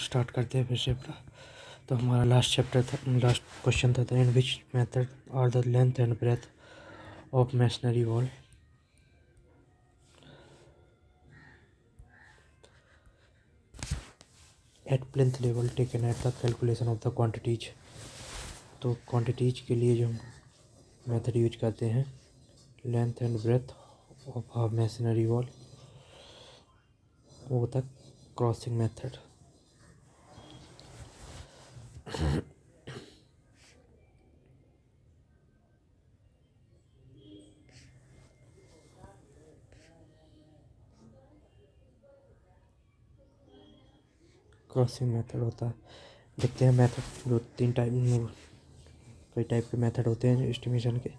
Start करते हैं फिर से अपना। तो हमारा लास्ट क्वेश्चन था in which method are the length and breadth of masonry wall. At plinth level taken at the calculation of the quantities. तो क्वांटिटीज के लिए जो मेथड यूज करते हैं length and breadth of a masonry wall, वो होता है crossing method. Crossing method होता है, देखते हैं मेथड जो कई टाइप के मेथड होते हैं एस्टिमेशन के।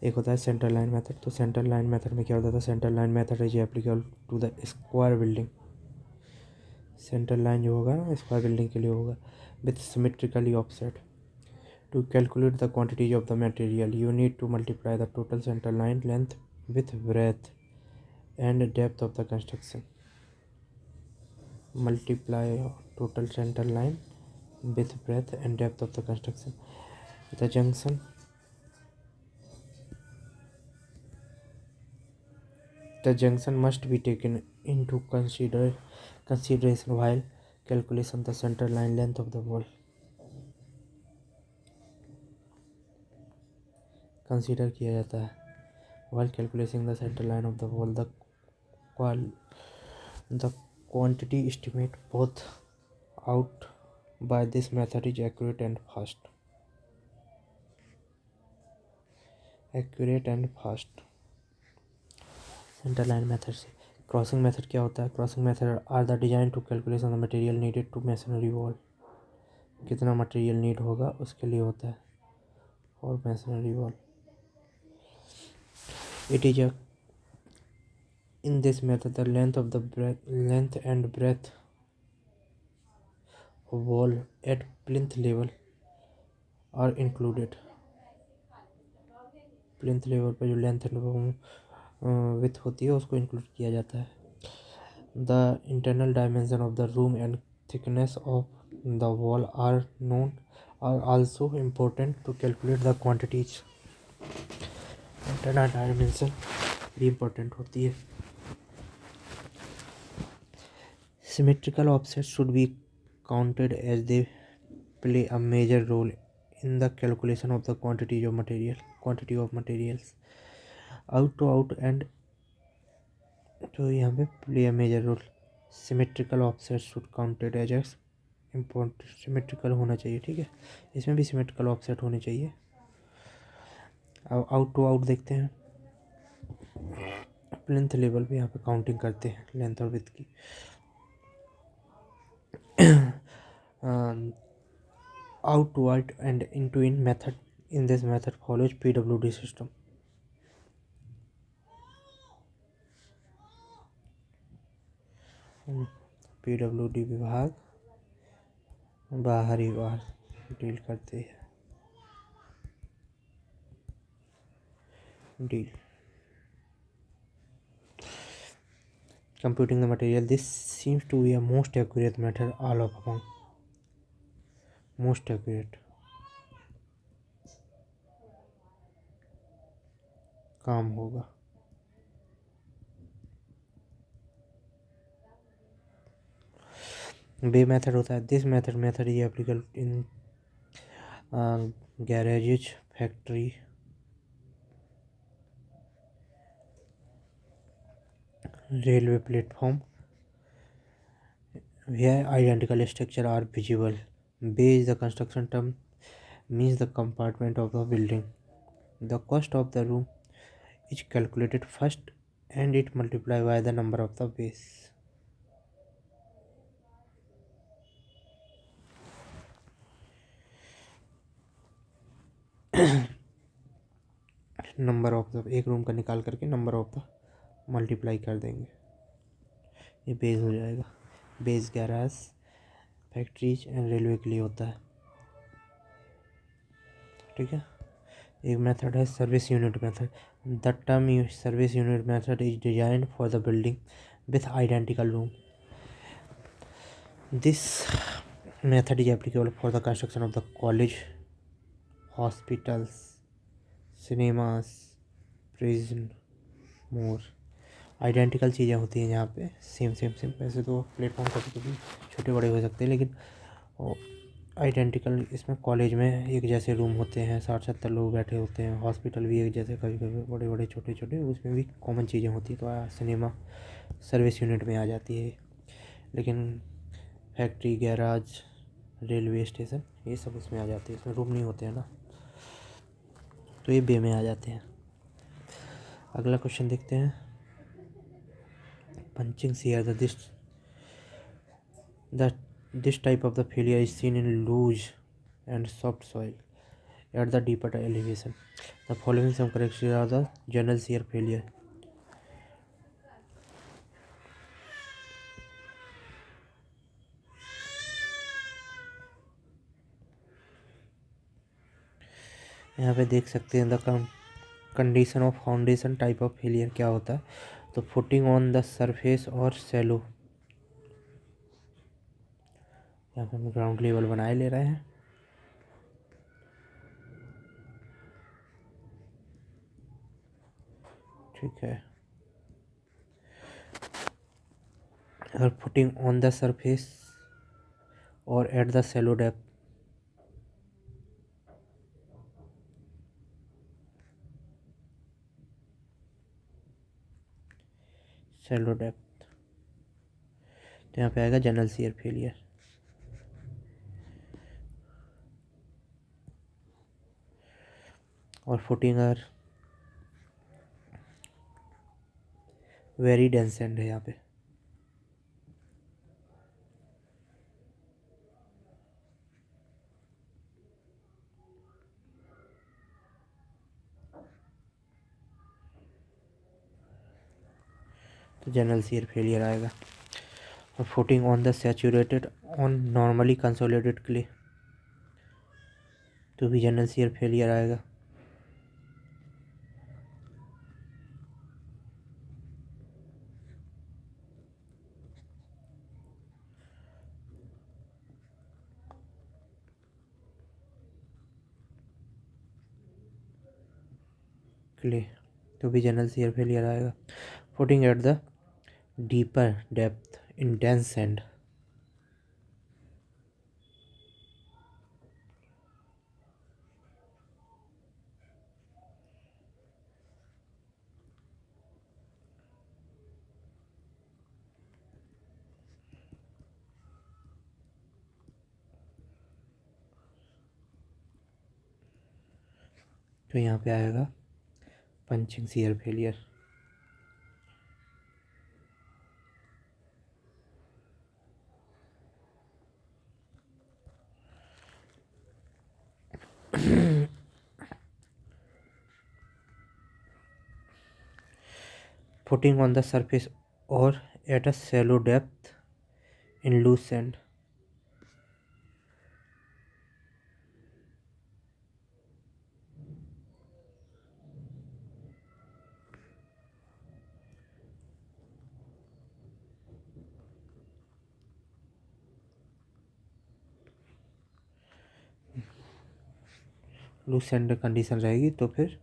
एक होता है सेंटर लाइन मेथड। तो सेंटर लाइन मेथड में क्या होता था, centre line method is applicable to the square building. Centre line जो होगा ना स्क्वायर बिल्डिंग के लिए होगा with symmetrically offset. To calculate the quantities of the material you need to multiply the total centre line length with breadth and depth of the construction. Multiply total centre line with breadth and depth of the construction. The junction must be taken into consideration while calculation the center line length of the wall. Consider किया जाता है while calculating the center line of the wall. The quantity estimate both out by this method is accurate and fast. Centre line method से। Crossing method क्या होता है, crossing method are the design to calculation the material needed to masonry wall. कितना material need होगा उसके लिए होता है और masonry wall. It is in this method the length and breadth wall at plinth level are included. Plinth level पर जो length and with होती है उसको इंक्लूड किया जाता है। The internal dimension of the room and thickness of the wall are also important to calculate the quantities. Internal dimension भी important होती है। Symmetrical offset should be counted as they play a major role in the calculation of the quantity of materials out to out and तो यहाँ पे play a major role. Symmetrical offset should counted as important. Symmetrical होना चाहिए, ठीक है, इसमें भी symmetrical offset होनी चाहिए। अब आउट टू आउट देखते हैं। प्लिंथ लेवल पे यहाँ पे काउंटिंग करते हैं लेंथ और विड्थ की। out to out and into in method in this method follows PWD system. PWD विभाग बाहरी बार डील करते हैं। Deal computing the material, this seems to be a most accurate method all of among most accurate काम होगा। बे method होता है, this method ये applicable in garages, factory, railway platform where identical structure are visible. Bay is the construction term, means the compartment of the building. The cost of the room is calculated first and it multiplied by the number of the bays. Number of the एक room का निकाल करके number of the multiply कर देंगे, ये base हो जाएगा। Base garage, factories and railway के लिए होता है, ठीक है। एक मेथड है service unit method. The term service unit method is designed for the building with identical room. This method is applicable for the construction of the college, hospitals, cinemas, prison, more. Identical चीज़ें होती हैं यहाँ पे, same same same. वैसे तो platform कभी कभी छोटे बड़े हो सकते हैं, लेकिन आइडेंटिकल इसमें कॉलेज में एक जैसे रूम होते हैं, 60-70 लोग बैठे होते हैं। हॉस्पिटल भी एक जैसे, कभी कभी बड़े बड़े छोटे छोटे, उसमें भी कॉमन चीज़ें होती हैं। तो सिनेमा सर्विस यूनिट में आ जाती है। लेकिन फैक्ट्री, गैराज, रेलवे स्टेशन, ये सब उसमें आ जाते हैं। इसमें रूम नहीं होते हैं ना, तो ये बे में आ जाते हैं। अगला क्वेश्चन देखते हैं। Punching shear this type of the failure is seen in loose and soft soil at the deeper elevation. The following some characteristics are the general shear failure. यहाँ पे देख सकते हैं the condition of foundation type of failure क्या होता है। तो footing on the surface और सैलो, यहाँ पे हम ग्राउंड लेवल बनाए ले रहे हैं। ठीक है, अगर फुटिंग ऑन द सरफेस और at the shallow depth, shallow depth, तो यहाँ पे आएगा जनरल शियर फेलियर। और फुटिंग अगर वेरी डेंस एंड है यहाँ पे, तो जनरल शियर फेलियर आएगा। और footing on the saturated on normally consolidated clay, तो भी जनरल शियर फेलियर आएगा। क्ले, तो भी जनरल शियर फेलियर आएगा। Footing at the deeper depth in dense sand, तो यहाँ पे आएगा punching shear failure. Footing on the surface और at a shallow depth in loose sand, loose sand condition रहेगी तो फिर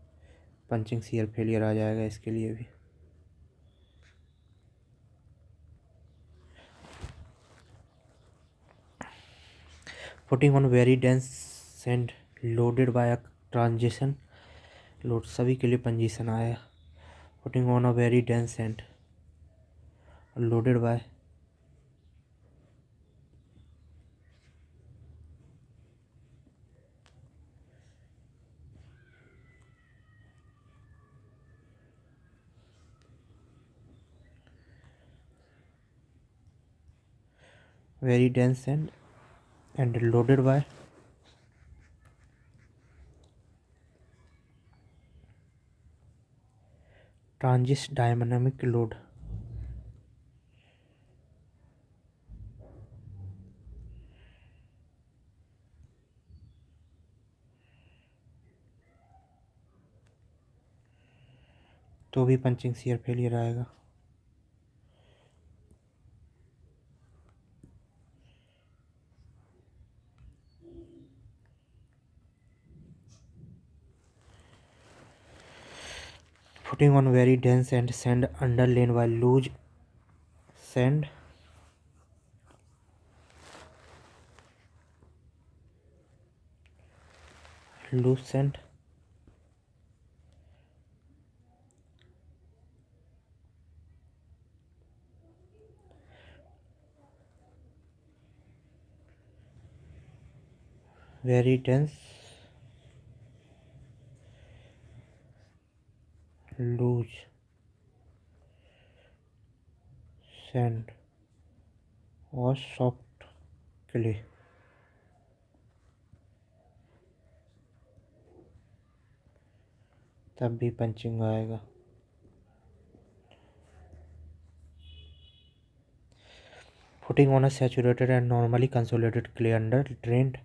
पंचिंग शियर फेलियर आ जाएगा इसके लिए भी। Footing on very dense sand loaded by a transition load, सभी के लिए पंजीशन आया। Footing on a very dense sand loaded by very dense and loaded by transit dynamic load, तो भी पंचिंग शियर फेलियर आएगा। footing on very dense and sand underlain by loose sand very dense loose sand और soft clay। तब भी punching आएगा। Putting on a saturated and normally consolidated clay under drained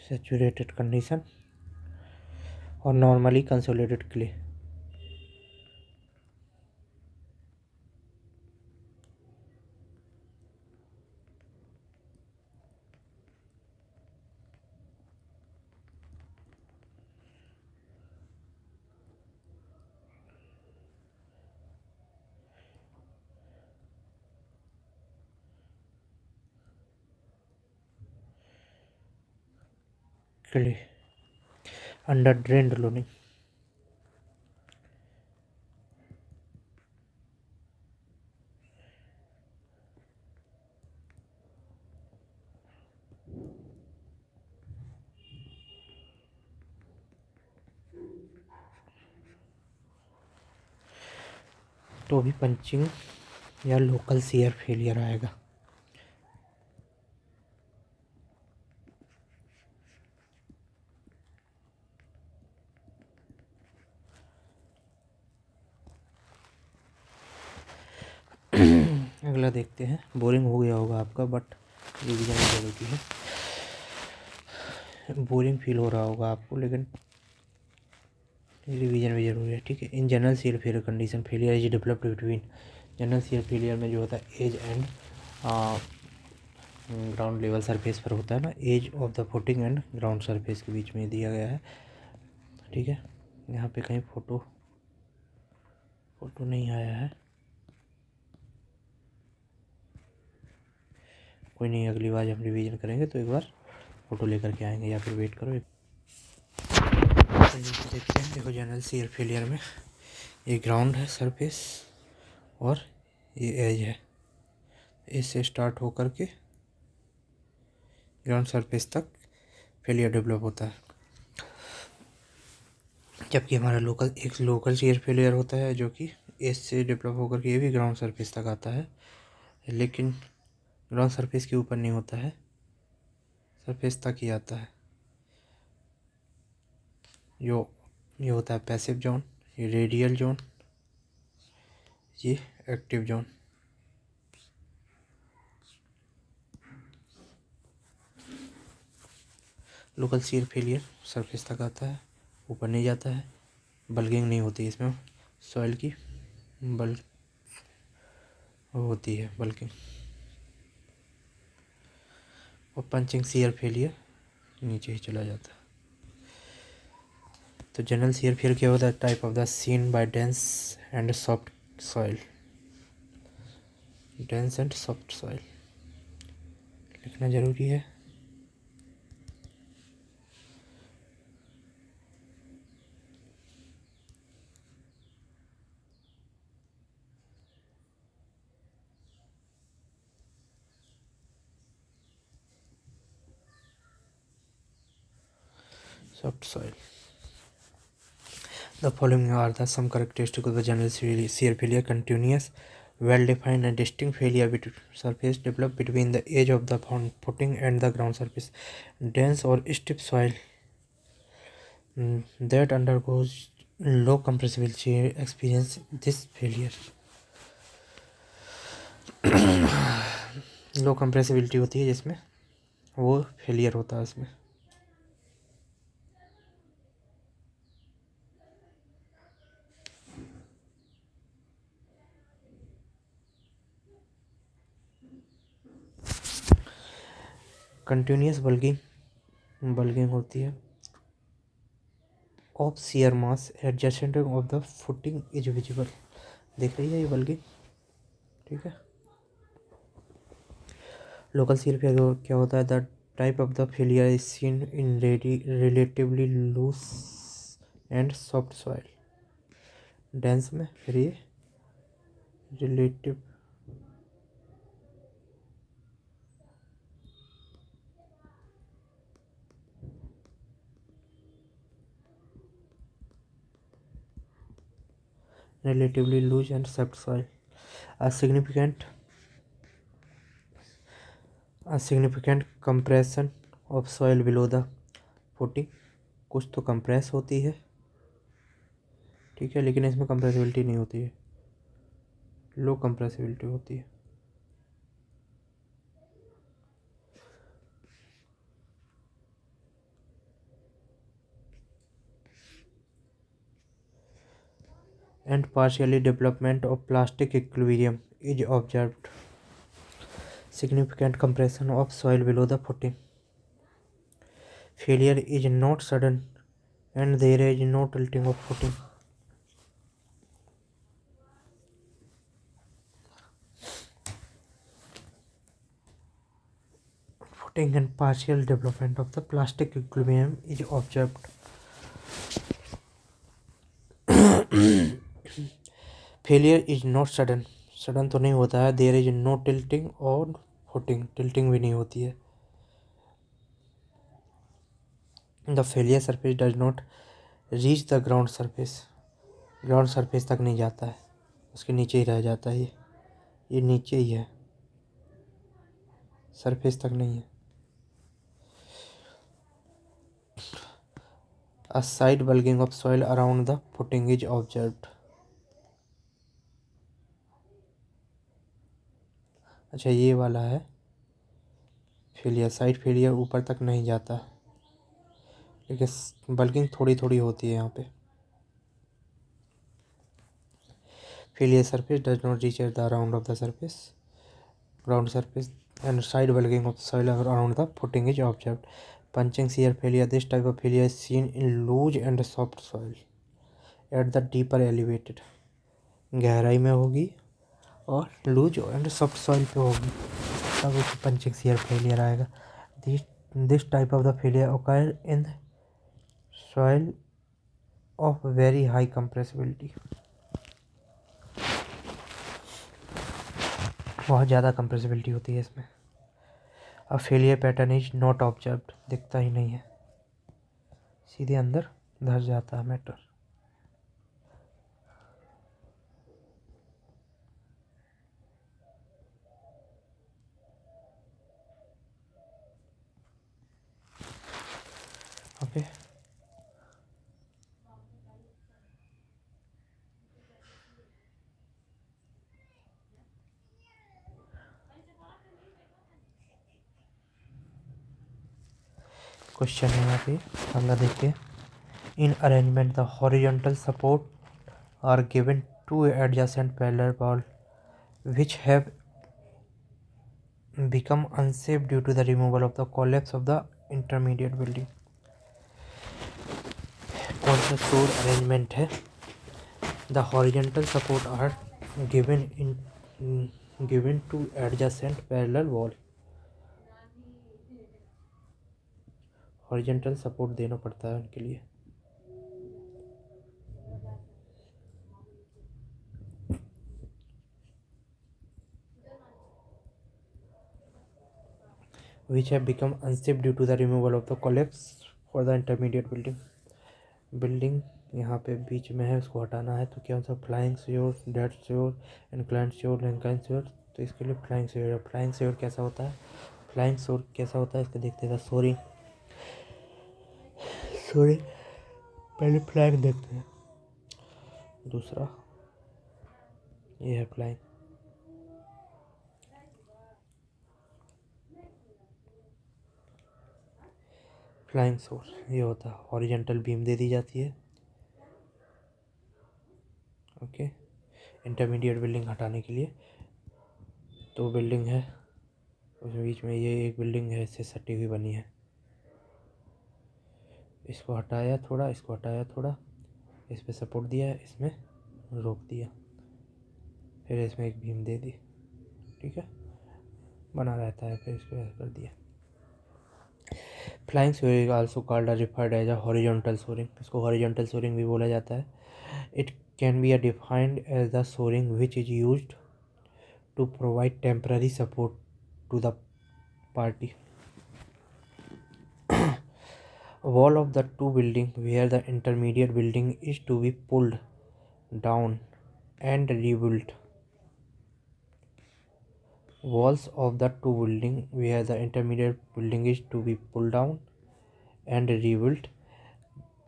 saturated condition or normally consolidated clay। clay under drained loading। तो भी punching या local shear failure आएगा। अगला देखते हैं। बोरिंग हो गया होगा आपका, बट रिवीजन जरूरी है। बोरिंग फील हो रहा होगा आपको, लेकिन रिवीजन भी जरूरी है, ठीक है। In general shear failure condition failure is developed between. General shear failure में जो होता है edge and ground level surface पर होता है ना, edge of the footing and ground surface के बीच में दिया गया है, ठीक है। यहाँ पे कहीं फोटो नहीं आया है, कोई नहीं, अगली बार हम रिवीजन करेंगे तो एक बार फोटो लेकर के आएंगे, या फिर वेट करो। देखते हैं, देखो जनरल शियर फेलियर में ये ग्राउंड है सरफेस और ये एज है, इससे स्टार्ट होकर के ग्राउंड सरफेस तक फेलियर डेवलप होता है। जबकि हमारा लोकल शियर फेलियर होता है जो कि एज से डेवलप होकर के ये भी ग्राउंड सरफेस तक आता है, लेकिन ग्राउंड सरफेस के ऊपर नहीं होता है, सरफेस तक ही आता है। ये होता है पैसिव जोन, ये रेडियल जोन, ये active zone. Local shear failure surface तक आता है, ऊपर नहीं जाता है, बल्किंग नहीं होती इसमें, सॉइल की बल्क होती है बल्किंग। और पंचिंग शियर फेलियर नीचे ही चला जाता है। तो जनरल शियर फेलियर क्या होता है? Type of the seen by dense and soft soil. Dense and soft soil लिखना जरूरी है। Soft soil. The following are the some characteristics of the general shear failure: continuous, well-defined and distinct failure surface developed between the edge of the footing and the ground surface. Dense or stiff soil that undergoes low compressibility experience this failure. Low compressibility होती है जिसमें वो failure होता है उसमें। Continuous bulging होती है of shear mass adjustment of the footing is visible. देख रही है ये बल्गिंग, ठीक है। लोकल शियर फेलियर क्या होता है? The type of the failure is seen in relatively loose and soft soil. Dense में फिर ये relative relatively loose and soft soil. A significant compression of soil below the footing। कुछ तो compress होती है, ठीक है, लेकिन इसमें कंप्रेसिबिलिटी नहीं होती है, लो कंप्रेसिबिलिटी होती है। And partially development of plastic equilibrium is observed। Significant compression of soil below the footing। Failure is not sudden and there is no tilting of footing। Footing and partial development of the plastic equilibrium is observed। Failure is not sudden, sudden तो नहीं होता है। There is no tilting और footing, tilting भी नहीं होती है। The failure surface does not reach the ground surface, ground surface तक नहीं जाता है, उसके नीचे ही रह जाता है। ये नीचे ही है, सरफेस तक नहीं है। A side bulging of soil around the footing is observed. अच्छा, ये वाला है फेलियर, साइड फेलियर ऊपर तक नहीं जाता है, लेकिन बल्किंग थोड़ी थोड़ी होती है यहाँ पे। Failure surface does not reach the around of the surface, ground surface and side bulging of soil around the footing is observed। Punching shear failure, this type of failure is seen in loose and soft soil at the deeper elevated। गहराई में होगी और loose and soft soil पे होगी, तब उसे punching shear failure आएगा। This type of the failure occur in soil of very high compressibility। बहुत ज़्यादा कंप्रेसिबिलिटी होती है इसमें। अब failure pattern is not observed, दिखता ही नहीं है, सीधे अंदर धस जाता है मैटर। ओके, क्वेश्चन है यहाँ पे, अगला देखिए। In arrangement the horizontal support are given to adjacent parallel wall which have become unsafe due to the removal of the collapse of the intermediate building. कौन सा फ्लोर अरेंजमेंट है? The horizontal support are given to adjacent parallel wall. Horizontal support देना पड़ता है उनके लिए। which have become unsafe due to the removal of the collapse for the intermediate building यहाँ पे बीच में है, उसको हटाना है। तो क्या सा flying sure, dead sure, incline sure, incline sure. तो इसके लिए फ्लाइंग श्योर है। फ्लाइंग श्योर कैसा होता है? फ्लाइंग श्योर कैसा होता है इसको देखते हैं। सॉरी पहले फ्लैग देखते हैं। दूसरा ये है फ्लाइंग। फ्लाइंग सोर्स ये होता है, हॉरिजॉन्टल बीम दे दी जाती है, ओके, इंटरमीडिएट बिल्डिंग हटाने के लिए। तो बिल्डिंग है उस बीच में ये एक बिल्डिंग है, इससे सटी हुई बनी है। इसको हटाया थोड़ा, इसको हटाया थोड़ा, इस पे सपोर्ट दिया, इसमें रोक दिया, फिर इसमें एक बीम दे दी, ठीक है, बना रहता है। फिर इसको ऐसे कर दिया। Flying shoring also called referred as a horizontal shoring, इसको हॉरिजॉन्टल सोरिंग भी बोला जाता है। It can be defined as the shoring which is used to provide temporary support to the party wall of the two building where the intermediate building is to be pulled down and rebuilt. Walls of the two building where the intermediate building is to be pulled down and rebuilt.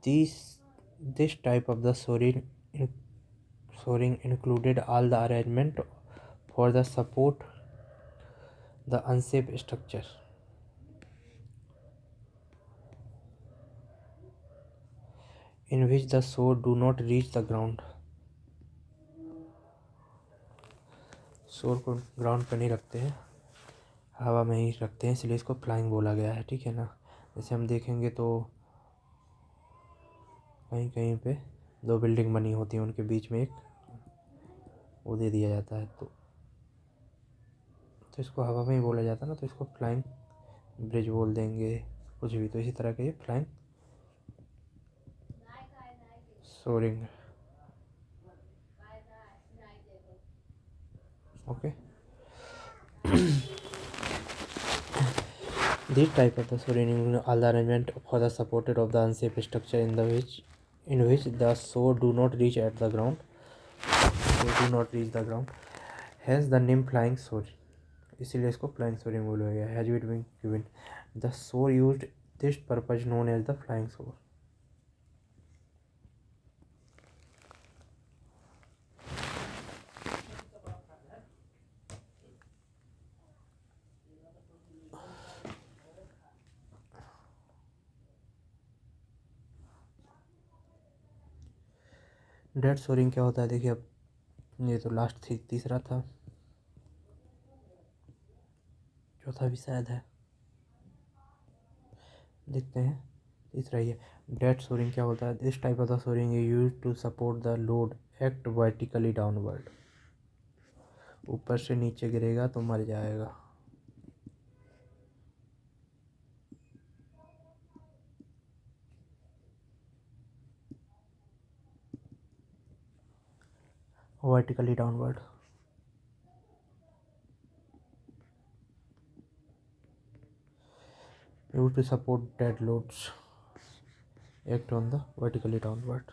This type of the soaring included all the arrangement for the support the unsafe structure in which the shore do not reach the ground. शोर को ground पे नहीं रखते हैं, हवा में ही रखते हैं, इसलिए इसको फ्लाइंग बोला गया है, ठीक है ना। जैसे हम देखेंगे तो कहीं कहीं पे दो बिल्डिंग बनी होती हैं, उनके बीच में एक वो दे दिया जाता है, तो इसको हवा में ही बोला जाता है ना, तो इसको फ्लाइंग ब्रिज बोल देंगे, कुछ भी। तो इसी तरह के ये flying shoring, okay. This type of the soaring includes all the arrangement for the supported of the unsafe structure in which the shore do not reach at the ground. Hence the name flying soaring. इसीलिए इसको flying souring बोला गया है। Has been given. The shore used this purpose known as the flying shore. Dead shoring क्या होता है, देखिए अब ये तो लास्ट तीसरा था, चौथा भी शायद है, देखते हैं। तीसरा ही है। डेड सोरिंग क्या होता है, this type of the shoring is used to support the load act vertically downward. ऊपर से नीचे गिरेगा तो मर जाएगा। Vertically downward, used to support dead loads act on the vertically downward.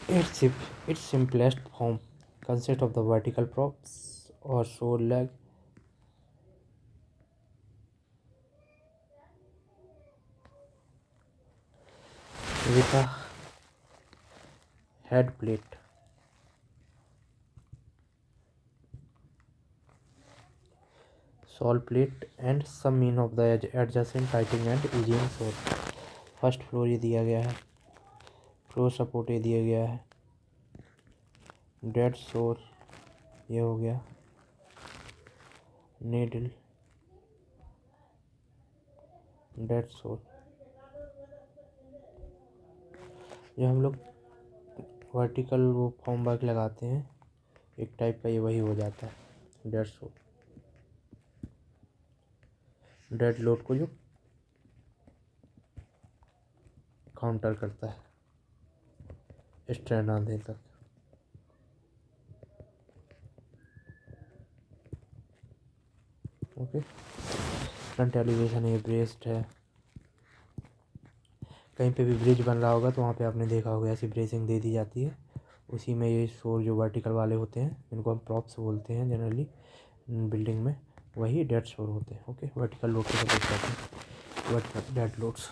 Its simplest form consists of the vertical props or shore leg with a head plate, sole plate and some mean of the adjacent tightening and easing shore. First floor ये दिया गया है, floor support ये दिया गया है, dead शोर ये हो गया, नीडल डेड शोर। जब हम लोग वर्टिकल वो फॉर्म वर्क लगाते हैं एक टाइप का, ये वही हो जाता है डेड शोर। डेड लोड को जो काउंटर करता है स्ट्रेन आने तक, ओके। फ्रंट एलिवेशन ये ब्रेस्ड है। कहीं पे भी ब्रिज बन रहा होगा तो वहाँ पे आपने देखा होगा ऐसी ब्रेसिंग दे दी जाती है, उसी में ये शोर जो वर्टिकल वाले होते हैं इनको हम प्रॉप्स बोलते हैं जनरली बिल्डिंग में, वही डेड शोर होते हैं, ओके। वर्टिकल लोड को सपोर्ट करते हैं, dead loads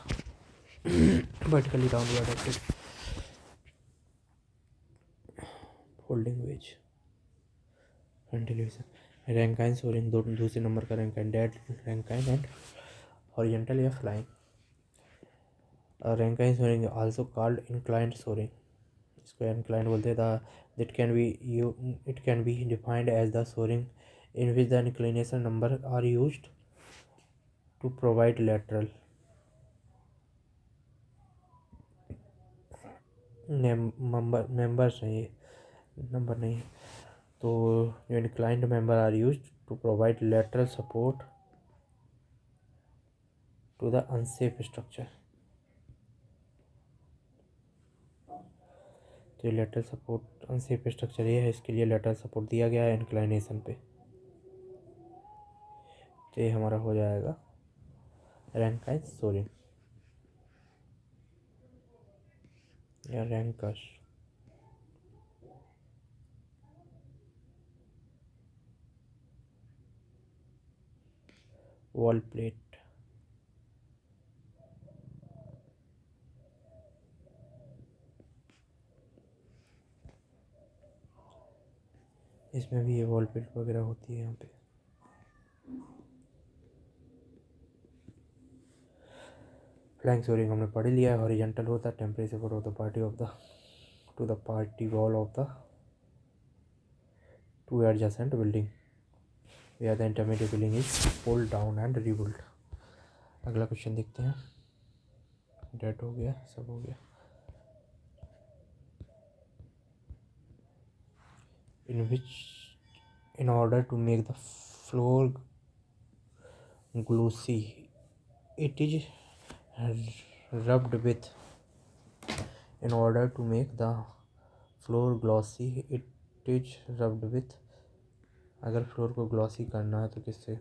vertically downward acted folding wedge front elevation. Raking shoring दूसरे नंबर का raking, dead raking and horizontal या flying. Raking shoring also called inclined shoring, इसको inclined बोलते हैं। It can be defined as the soaring in which the inclination number are used to provide lateral members नहीं, number नहीं, तो inclined member are used to provide lateral support to the unsafe structure। तो ये lateral support unsafe structure ये है, इसके लिए lateral support दिया गया है इंक्लाइनेशन पे। तो ये हमारा हो जाएगा रैंकाइन सोरिंग या रैंकस। वॉल प्लेट, इसमें भी ये वॉल प्लेट वगैरह होती है यहाँ पे। फ्लैंक सोरिंग हमने पढ़ लिया है। हॉरिजॉन्टल होता है, temperature support of the party of the two the party wall of the two adjacent building where the intermediate building is pulled down and rebuilt। अगला क्वेश्चन देखते हैं। डेट हो गया, सब हो गया। in order to make the floor glossy it is rubbed with in order to make the floor glossy it is rubbed with अगर floor को ग्लॉसी करना है तो किससे?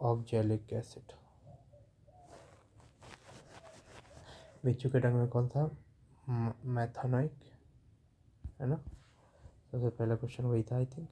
Oxalic acid. बिच्छू के टंग में कौन था? मैथानोइक है ना। सबसे पहला क्वेश्चन वही था आई थिंक।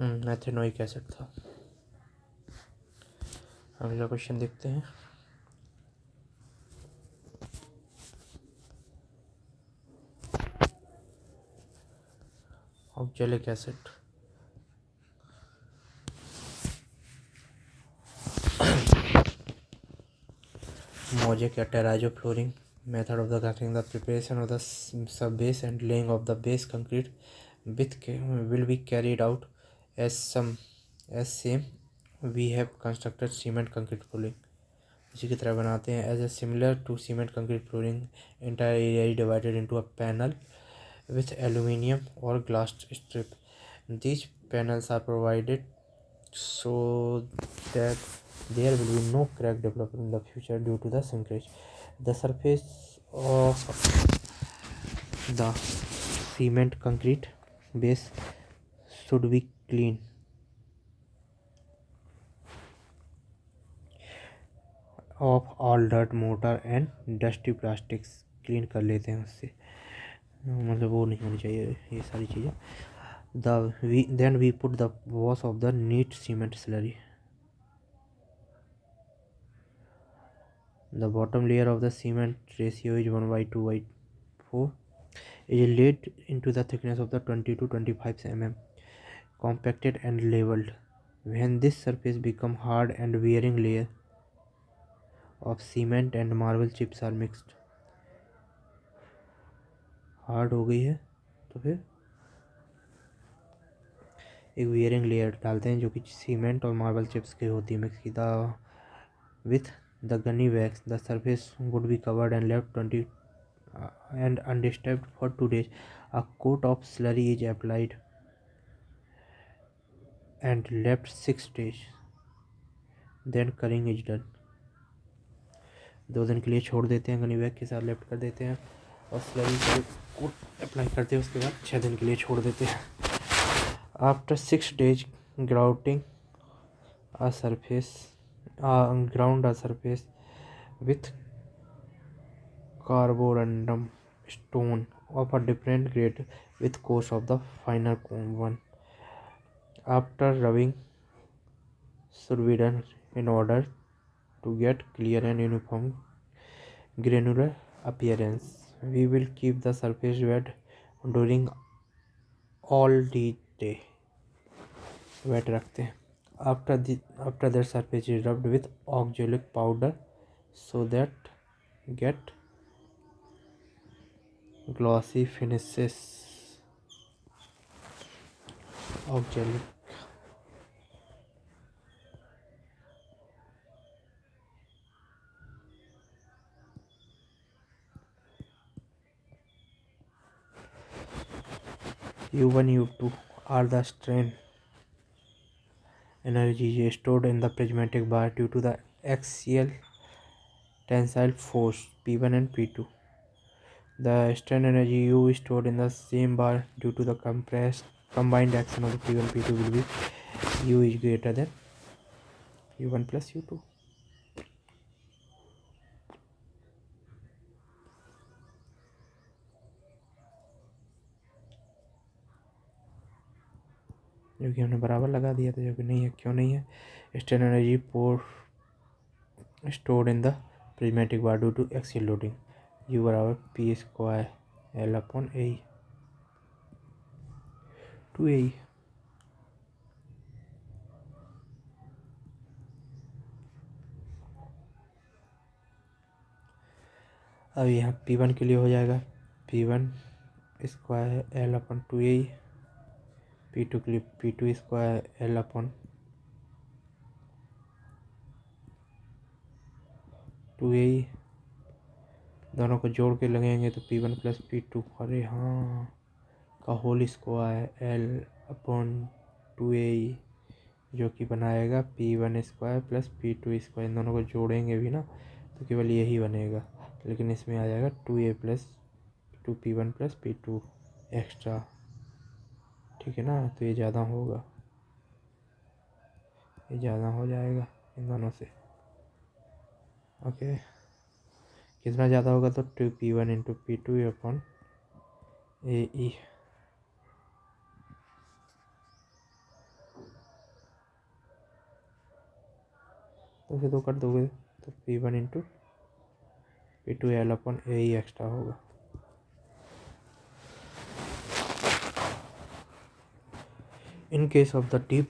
मैथेनोइक एसिड था। अगला क्वेश्चन देखते हैं। ऑक्जेलिक एसिड मोजेक या टेराजो flooring method of the cutting the preparation of the sub base and laying of the base concrete will be carried out as same we have constructed cement concrete flooring। इसी की तरह बनाते हैं। as a similar to cement concrete flooring entire area is divided into a panel with aluminium or glass strip। these panels are provided so that there will be no crack developed in the future due to the shrinkage। the surface of the cement concrete base should be clean of all dirt mortar and dusty plastics। Clean कर लेते हैं उससे, मतलब वो नहीं होनी चाहिए ये सारी चीज़ें। then we put the wash of the neat cement slurry। the bottom layer of the cement ratio is 1/2/4 is laid into the thickness of the 20 to 25 mm compacted and leveled। when this surface become hard and wearing layer of cement and marble chips are mixed। Hard हो गई है तो फिर एक wearing layer डालते हैं जो कि सीमेंट और मार्बल चिप्स की होती है मिक्स की। With the gunny bags the surface would be covered and left 20 and undisturbed for 2 days। a coat of slurry is applied and left 6 days then curing is done। 2 दिन के लिए छोड़ देते हैं, गनी वैक के साथ लेफ्ट कर देते हैं और स्लरी का कोट अप्लाई करते हैं। उसके बाद 6 दिन के लिए छोड़ देते हैं। After 6 days grouting a surface, ground a surface with carborundum stone of a different grade with course of the finer one. After rubbing Surveillance in order to get clear and uniform granular appearance. We will keep the surface wet during all the day. Wet रखते हैं. After that surface is rubbed with oxalic powder so that get glossy finishes. Oxalic. U1 U2 are the strain energy stored in the prismatic bar due to the axial tensile force P1 and P2. The strain energy U stored in the same bar due to the combined action of the P1 P2 will be U is greater than U1 plus U2. जो कि हमने बराबर लगा दिया था, जो कि नहीं है. क्यों नहीं है? strain energy stored in the prismatic bar due to axial loading U बराबर P square L upon A 2A. अब यहाँ P1 के लिए हो जाएगा P1 स्क्वायर L अपन 2A. P2 के लिए P2 स्क्वायर L अपन 2A. दोनों को जोड़ के लगेंगे तो P1 प्लस P2, अरे हाँ, का होल स्क्वायर L अपन 2A, जो कि बनाएगा P1 square plus P2 square. इन दोनों को जोड़ेंगे भी ना तो केवल यही बनेगा, लेकिन इसमें आ जाएगा 2A plus 2P1 plus P2 extra. ठीक है ना, तो ये ज़्यादा होगा, ये ज़्यादा हो जाएगा इन दोनों से. ओके, कितना ज़्यादा होगा तो 2P1 into P2 upon AE. तो फिर दो कर दोगे तो P1 into P2 L upon AE extra होगा. In case of the deep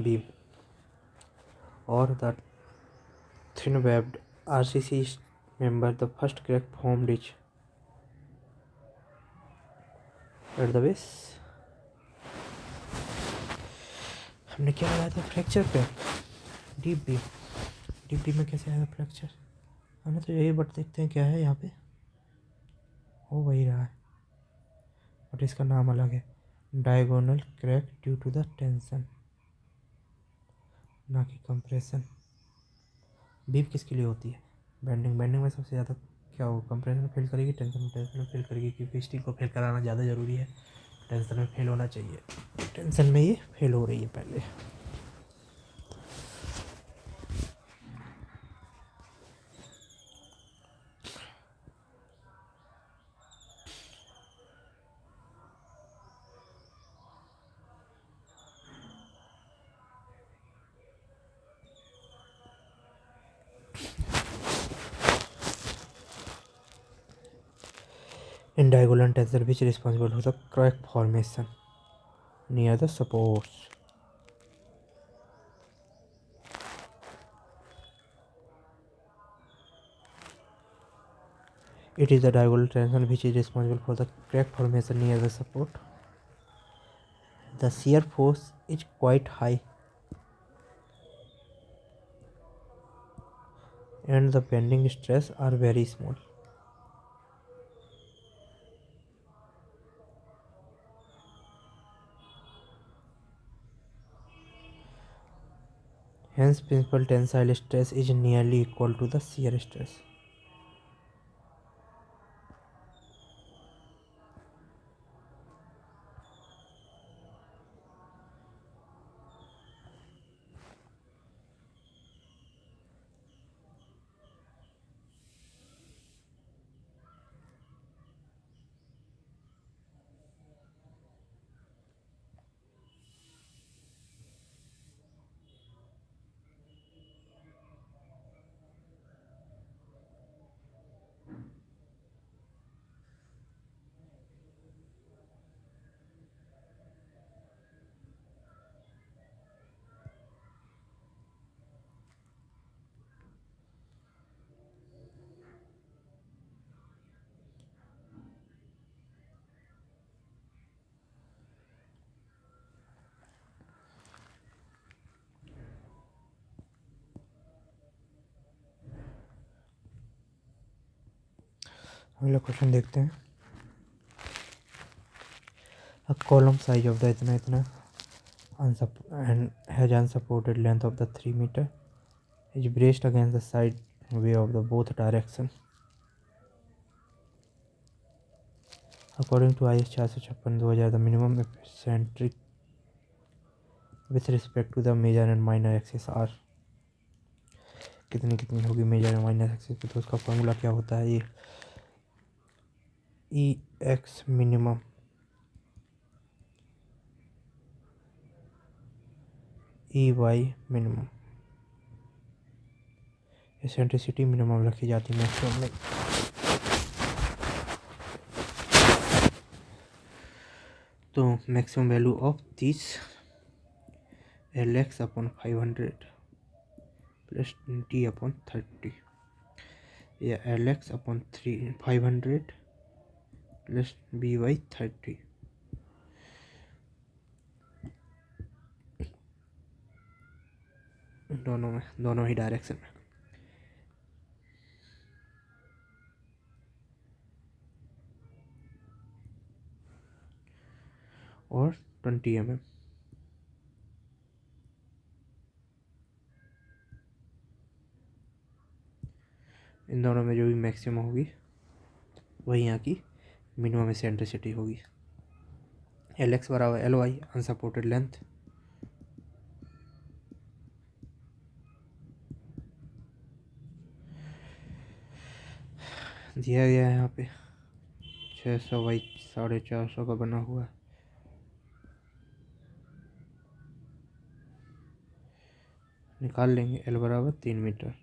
beam or the thin webbed RCC member, the first crack formed is at the base. हमने क्या लगाया था? Fracture crack. डीप बीम में कैसे आएगा fracture? हमने तो यही बट देखते हैं क्या है यहाँ पे, हो वही रहा है बट इसका नाम अलग है. Diagonal crack due to the tension, ना कि कंप्रेशन. बीम किसके लिए होती है? बेंडिंग में सबसे ज़्यादा क्या हो, कंप्रेशन में फेल करेगी, टेंशन में फेल करेगी, क्योंकि स्टिक को फेल कराना ज़्यादा ज़रूरी है. टेंशन में फेल होना चाहिए, टेंशन में ये फेल हो रही है पहले. In diagonal tensor which is responsible for the crack formation near the supports. It is the diagonal tension which is responsible for the crack formation near the support. The shear force is quite high and the bending stress are very small. Hence principal tensile stress is nearly equal to the shear stress. अगला question देखते हैं। A column size of the इतना इतना and has unsupported length of the 3 meter is braced against the side way of the both direction. According to IS 456/2000, the minimum eccentric with respect to the major and minor axis are कितनी कितनी होगी major और minor axis की। तो उसका formula क्या होता है, ये e x minimum e y minimum, eccentricity minimum रखी जाती है मैक्सिमम में। तो maximum value of 30 L x upon 500 plus t upon 30 या L x upon 500 plus b y 30। दोनों ही डायरेक्शन में। और 20 mm इन दोनों में जो भी मैक्सिमम होगी वही यहाँ की मिनिमम एसेंट्रिसिटी होगी। एल एक्स बराबर एल वाई अनसपोर्टेड लेंथ दिया गया है यहाँ पे 600 बाई 450 का बना हुआ है। निकाल लेंगे एल बराबर 3 मीटर।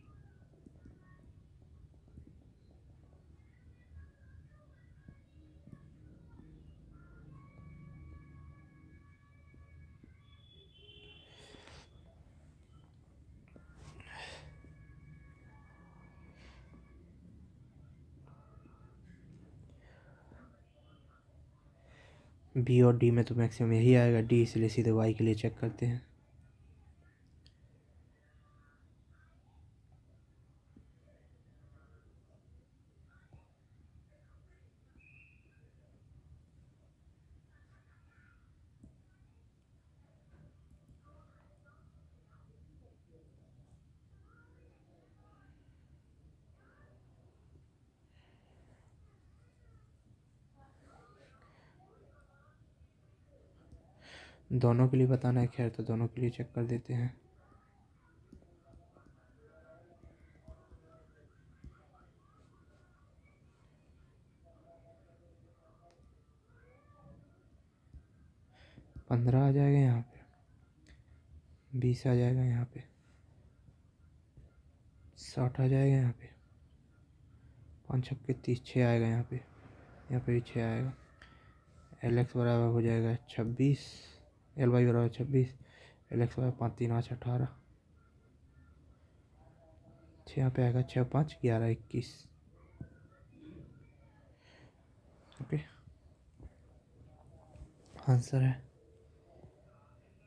बी और डी में तो मैक्सिमम यही आएगा, डी इसलिए सीधे वाई के लिए चेक करते हैं। दोनों के लिए बताना है, खैर तो दोनों के लिए चेक कर देते हैं। पंद्रह आ जाएगा यहाँ पे, 20 आ जाएगा यहाँ पे, 60 आ जाएगा यहाँ पे, 5 छक्के 30, 6 आएगा यहाँ पे भी 6 आएगा। एल एक्स बराबर हो जाएगा 26, एल वाई बराबर 26, एल एक्स बराबर 5 3 8 18, 6 यहाँ पे आएगा, 6 5 11 21। ओके, आंसर है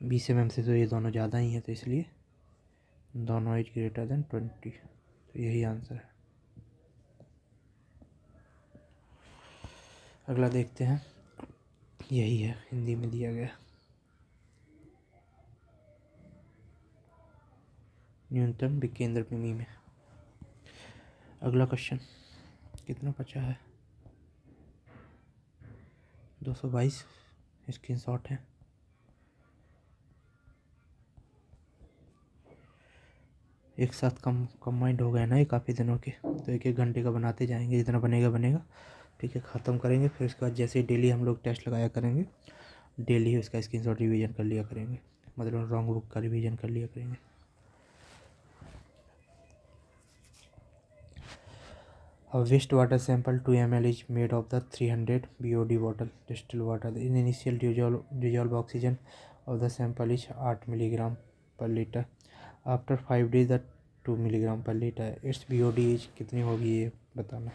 20 mm से तो ये दोनों ज़्यादा ही है, तो इसलिए दोनों इज ग्रेटर देन 20, तो यही आंसर है। अगला देखते हैं, यही है, हिंदी में दिया गया। न्यूनतम विकेंद्र भूमि में। अगला क्वेश्चन कितना बचा है, 222 स्क्रीनशॉट है। एक साथ कंबाइंड हो गए ना ये काफ़ी दिनों के, तो एक एक घंटे का बनाते जाएंगे, जितना बनेगा ठीक है, ख़त्म करेंगे। फिर उसके बाद जैसे डेली हम लोग टेस्ट लगाया करेंगे, डेली उसका स्क्रीनशॉट रिवीजन कर लिया करेंगे, मतलब रॉन्ग बुक का रिवीजन कर लिया करेंगे। A wastewater sample 2 ml is made of the 300 BOD bottle distilled water. The initial dissolved oxygen of the sample is 8 milligram per liter. After 5 days the 2 milligram per liter. Its BOD is कितनी होगी ये बताना।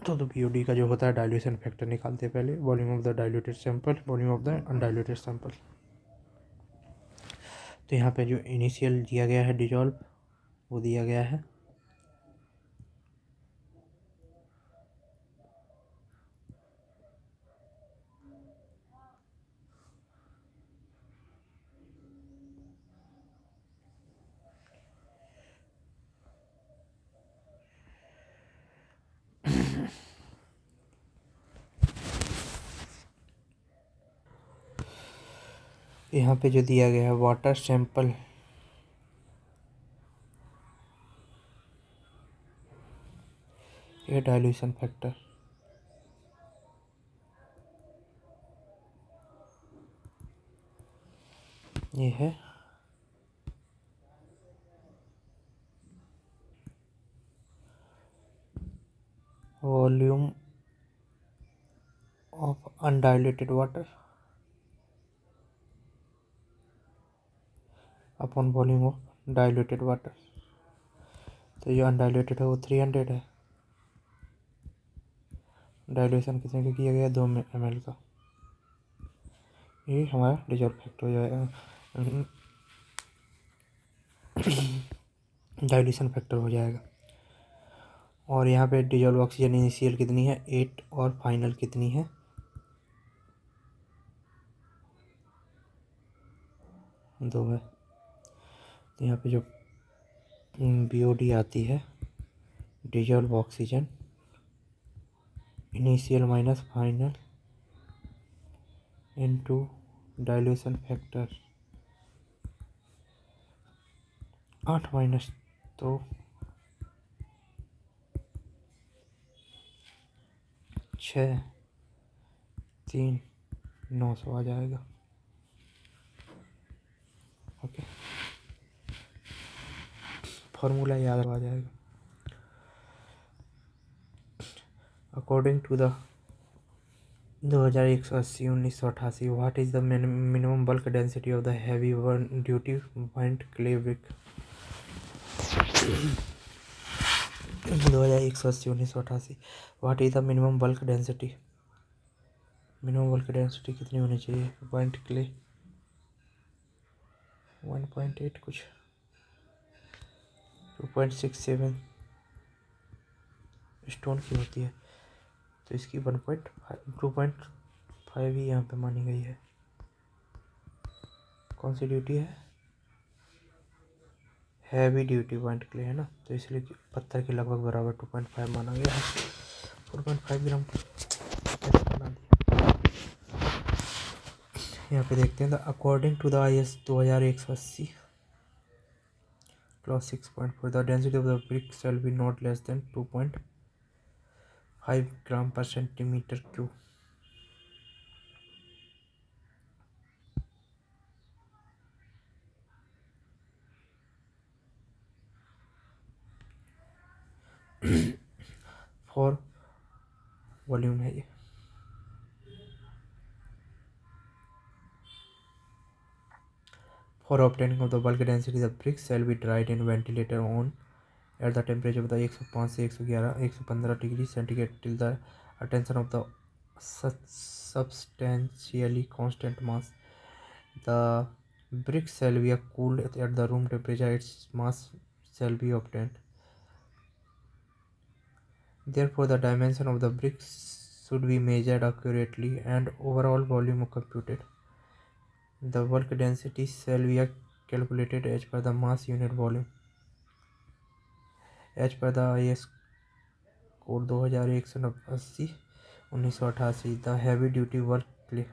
तो BOD का जो होता है dilution factor निकालते हैं पहले, volume of the diluted sample, volume of the undiluted sample. तो यहाँ पे जो इनिशियल दिया गया है डिजॉल्व, वो दिया गया है यहाँ पे जो दिया गया है वाटर सैंपल ये डाइल्यूशन फैक्टर, ये है volume of undiluted water upon volume of diluted water. तो ये अनडाइल्यूटेड है वो 300 है, डाइल्यूशन कितने का किया गया 2 ml का, ये हमारा डिजॉल्व फैक्टर हो जाएगा, डाइल्यूशन फैक्टर हो जाएगा। और यहाँ पे डिजॉल्व ऑक्सीजन इनिशियल कितनी है 8 और फाइनल कितनी है 2 है। तो यहाँ पे जो BOD आती है dissolve oxygen initial minus final into dilution factor 8 minus तो 6 3 900 आ जाएगा। ओके, फॉर्मूला याद आ जाएगा। According to the 2180 1988 what is the minimum bulk density of the heavy duty point clay brick. 2180 1988 what is the minimum bulk density, minimum bulk density कितनी होनी चाहिए point clay 1.8 कुछ 2.67 stone की होती है, तो इसकी 2.5 ही यहाँ पे मानी गई है। कौन सी ड्यूटी है हैवी ड्यूटी पॉइंट के लिए है ना, तो इसलिए पत्थर के लगभग बराबर 2.5 माना गया है। 4.5 ग्राम बना दिया। यहाँ पे देखते हैं according to the IS 2180 clause 6.4 the density of the brick shall be not less than 2.5 gram per centimetre cube. For volume है ये। For obtaining of the bulk density, the bricks shall be dried in ventilator on at the temperature of the 105 से 111 115 degree centigrade till the attention of the substantially constant mass. The bricks shall be cooled at the room temperature. Its mass shall be obtained. Therefore, the dimension of the bricks should be measured accurately and overall volume computed. The bulk density shall be calculated as per the mass unit volume. As per the IS code 2180 1988, the heavy duty work clay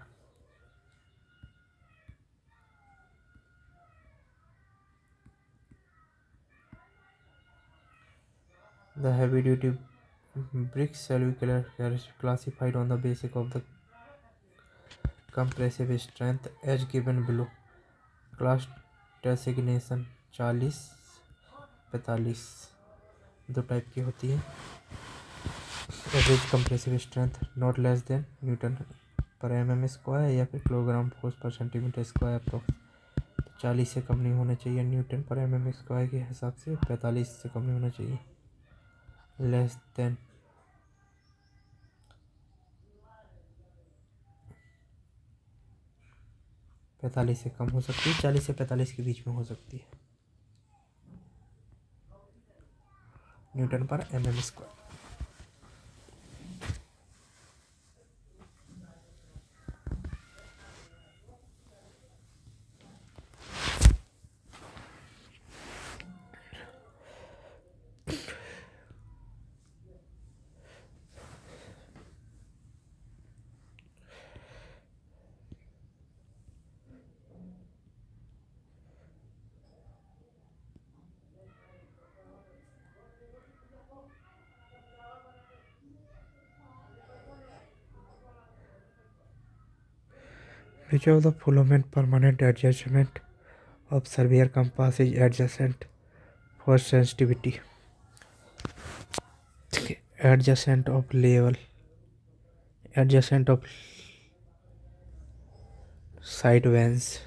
the heavy duty bricks shall be classified on the basis of the compressive strength as given below. Class designation 40 45 दो type की होती है। Average compressive strength not less then Newton per mm square या फिर kilogram force पर centimetre square approx. 40 से कम नहीं होना चाहिए न्यूटन पर mm स्क्वायर के हिसाब से, 45 से कम नहीं होना चाहिए। लेस देन 45 से कम हो सकती है, 40 से 45 के बीच में हो सकती है newton per mm square. Which of the following permanent adjustment of surveyor compass is adjacent for sensitivity. Adjacent of level, adjacent of side vanes,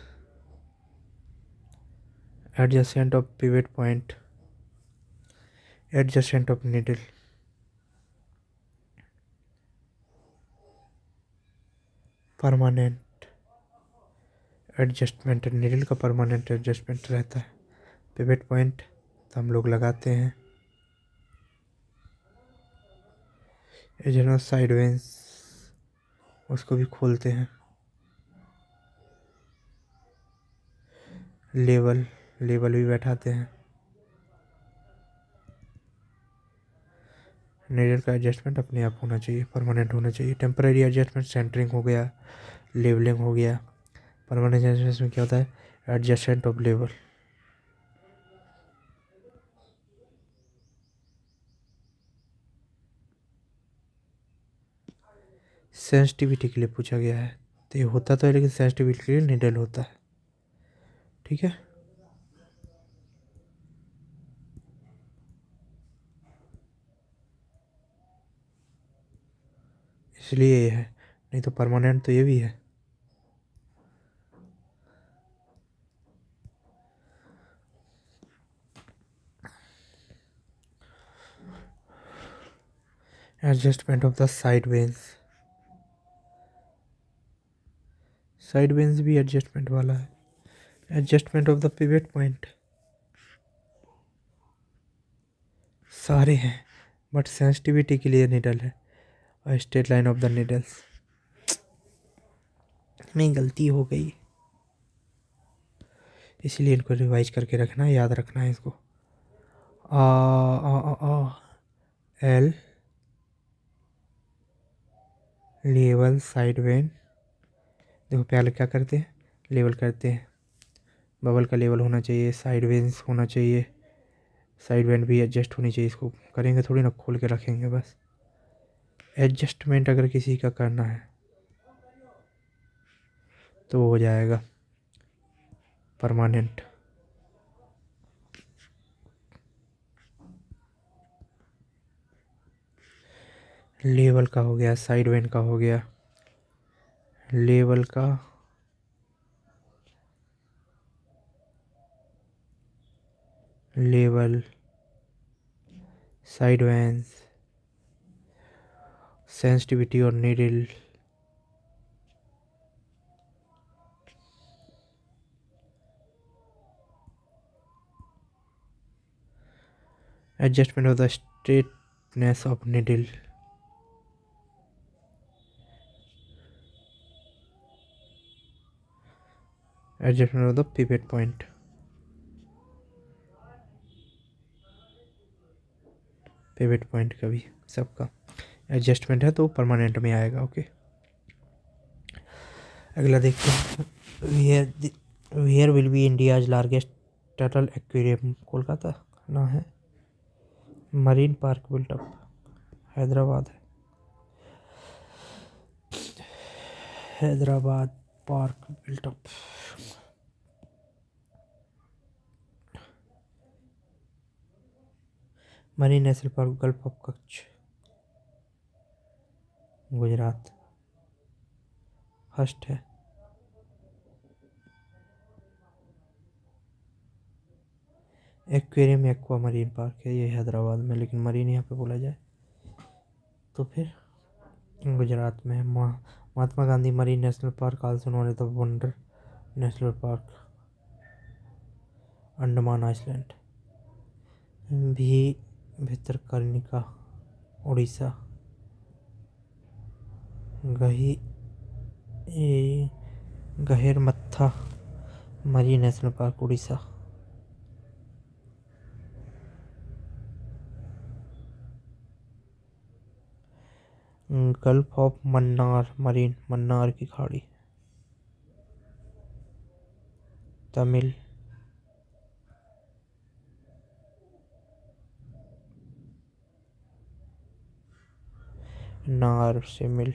adjacent of pivot point, adjacent of needle। Permanent adjustment, needle का permanent adjustment रहता है। Pivot point तो हम लोग लगाते हैं। एजनस side veins उसको भी खोलते हैं। लेवल, लेवल भी बैठाते हैं। नीडल का एडजस्टमेंट अपने आप होना चाहिए, परमानेंट होना चाहिए। टेम्परेरी एडजस्टमेंट सेंटरिंग हो गया, लेवलिंग हो गया। परमानेंट एडजस्टमेंट में क्या होता है? Adjacent of level. सेंसिटिविटी के लिए पूछा गया है, तो ये होता तो है लेकिन सेंसिटिविटी के लिए नीडल होता है। ठीक है, इसलिए ये है, नहीं तो परमानेंट तो ये भी है। Adjustment of the side vanes, side vanes भी एडजस्टमेंट वाला है। Adjustment of the pivot point, सारे हैं बट सेंसिटिविटी के लिए निडल है। और straight line of the needles में गलती हो गई, इसलिए इनको रिवाइज करके रखना है, याद रखना है इसको। L level side when. देखो पहले क्या करते हैं, लेवल करते हैं। बबल का लेवल होना चाहिए, साइड वेंस होना चाहिए, साइड वेंट भी एडजस्ट होनी चाहिए। इसको करेंगे थोड़ी ना, खोल के रखेंगे बस। एडजस्टमेंट अगर किसी का करना है तो हो जाएगा परमानेंट। लेवल का हो गया, साइड वेंट का हो गया। लेवल का लेवल, साइड वेंस, सेंसिटिविटी और needle. Adjustment of the straightness of needle. Adjustment of the pivot point. Pivot point का भी सबका एडजस्टमेंट है तो परमानेंट में आएगा। ओके, अगला देखते हैं। Where will be India's largest turtle aquarium? Kolkata ना है, मरीन पार्क बिल्टअप हैदराबाद है। Hyderabad park built up. Marine national park gulf of Kutch Gujarat first है। एक्वेरियम एक्वा मरीन पार्क है ये हैदराबाद में, लेकिन मरीन यहाँ पे बोला जाए तो फिर गुजरात में है। Mahatma Gandhi marine national park also known as the Wandoor national park Andaman island भी Bhitarkanika Orissa. Gahirmatha marine national park Orissa. Gulf of Mannar marine, Mannar की खाड़ी तमिल। नार से मिल,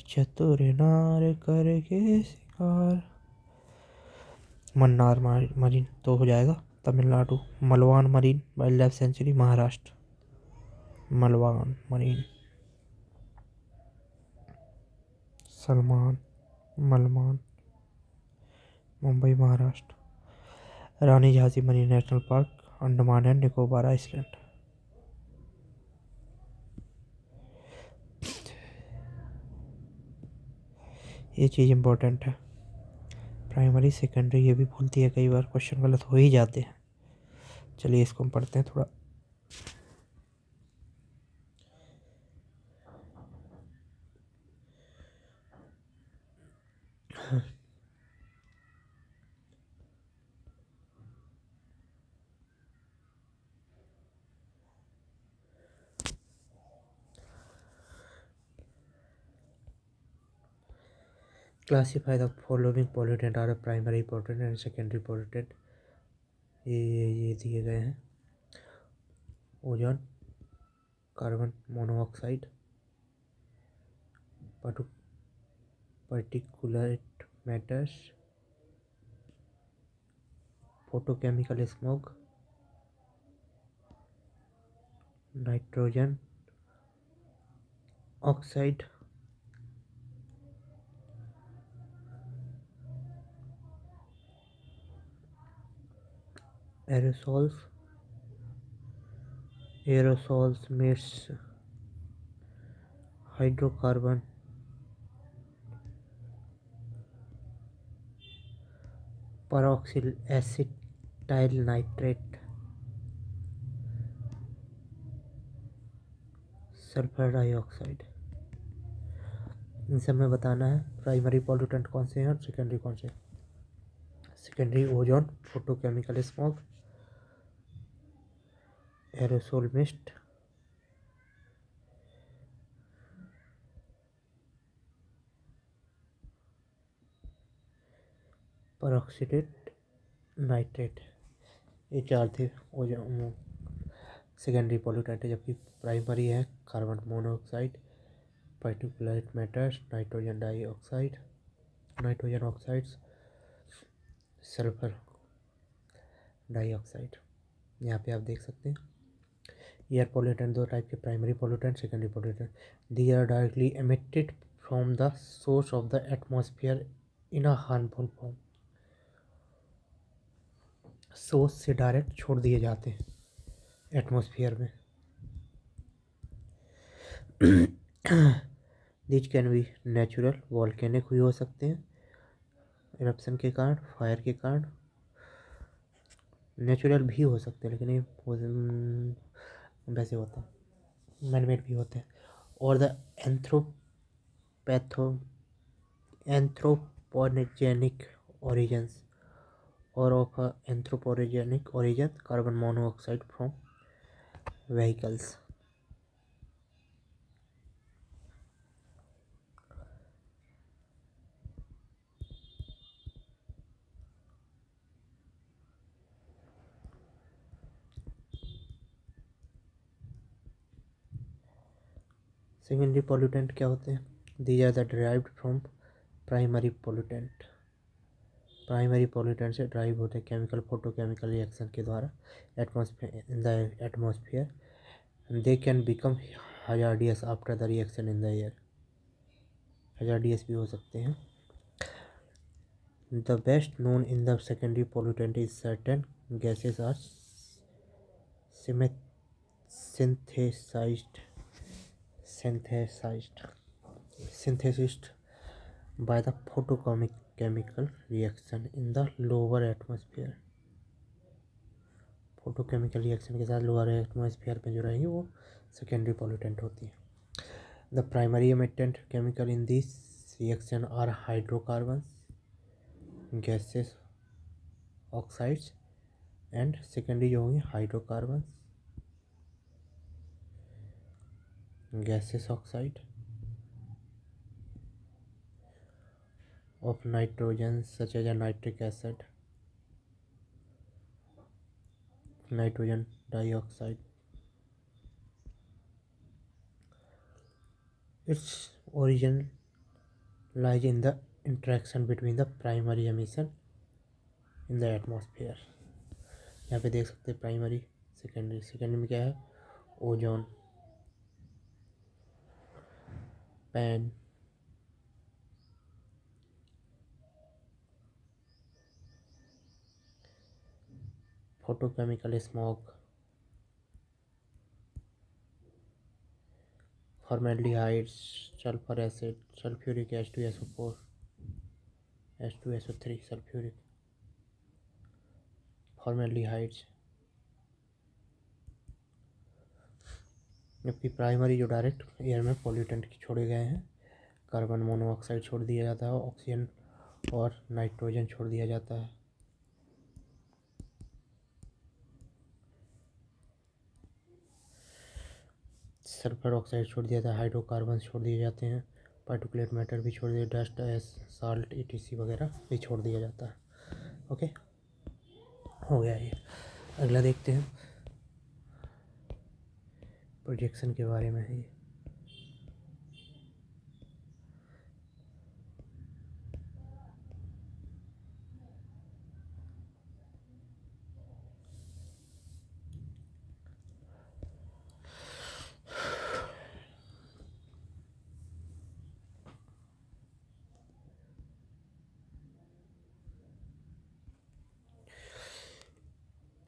चतुर नार करके शिकार। मन्नार मरीन तो हो जाएगा Tamil Nadu. Malvan marine wildlife sanctuary Maharashtra. Malvan marine. सलमान मलमान Mumbai Maharashtra. Rani Jhansi marine national park Andaman and Nicobar island. ये चीज़ इम्पोर्टेंट है। प्राइमरी सेकेंडरी ये भी भूलती है, कई बार क्वेश्चन गलत हो ही जाते हैं। चलिए इसको हम पढ़ते हैं थोड़ा। Classify the following pollutant are primary pollutant and secondary pollutant. ये दिए गए हैं। Ozone, carbon monoxide, particulate matters, photochemical smoke, nitrogen oxide, aerosols meets hydrocarbon, peroxyl acetyl nitrate, sulphur dioxide. इन सब में बताना है प्राइमरी पॉल्यूटेंट कौन से हैं और सेकेंडरी कौन से। Secondary ozone, photochemical smoke, aerosol mist, peroxidate nitrate. ये चार थे ओजोन सेकेंडरी पॉल्यूटेंट है, जबकि प्राइमरी है carbon monoxide, particulate matters, nitrogen dioxide, nitrogen oxides, sulphur dioxide. यहाँ पे आप देख सकते हैं। एयर पॉल्यूटेंट दो टाइप के, primary pollutant, secondary pollutant. They are directly emitted from the source of the atmosphere in a harmful form. Source से direct छोड़ दिए जाते हैं एटमॉस्फेयर में। This can be natural, volcanic भी हो सकते हैं इरप्शन के कारण, फायर के कारण। नेचुरल भी हो सकते हैं, लेकिन ये वैसे होते हैं, मैनमेड भी होते हैं। और द एंथ्रोपोजेनिक ओरिजिन्स और of anthropogenic origin, carbon monoxide from vehicles. Secondary pollutant क्या होते हैं? These are the derived from primary pollutant. Primary pollutant से ड्राइव होते हैं केमिकल फोटोकेमिकल रिएक्शन के द्वारा atmosphere, in the atmosphere. They can become hazardous after the reaction in the air. Hazardous भी हो सकते हैं। The best known in the secondary pollutant is certain gases are synthesized by the photochemical reaction in the lower atmosphere। Photochemical reaction के साथ lower atmosphere में जो रहेंगी वो सेकेंडरी पॉल्यूटेंट होती है। The primary emittent chemical in this reaction are hydrocarbons, gases, oxides and secondary जो होंगी hydrocarbons, gases oxide of nitrogen such as a nitric acid, nitrogen dioxide. Its origin lies in the interaction between the primary emission in the atmosphere। यहाँ पे देख सकते हैं primary secondary. Secondary में क्या है, ozone, PAN, photochemical smoke, formaldehydes, sulphur acid, sulphuric H2SO4, H2SO3, sulphuric, formaldehydes. जबकि primary जो डायरेक्ट एयर में पॉल्यूटेंट छोड़े गए हैं, कार्बन मोनोऑक्साइड छोड़ दिया जाता है, ऑक्सीजन और नाइट्रोजन छोड़ दिया जाता है। सल्फर ऑक्साइड छोड़ दिया जाता है, हाइड्रोकार्बन छोड़ दिए जाते हैं, पार्टिकुलेट मैटर भी छोड़ दिया, डस्ट, एस, साल्ट, ETC वगैरह भी छोड़ दिया जाता है। ओके, हो गया ये। अगला देखते हैं, प्रोजेक्शन के बारे में है ये।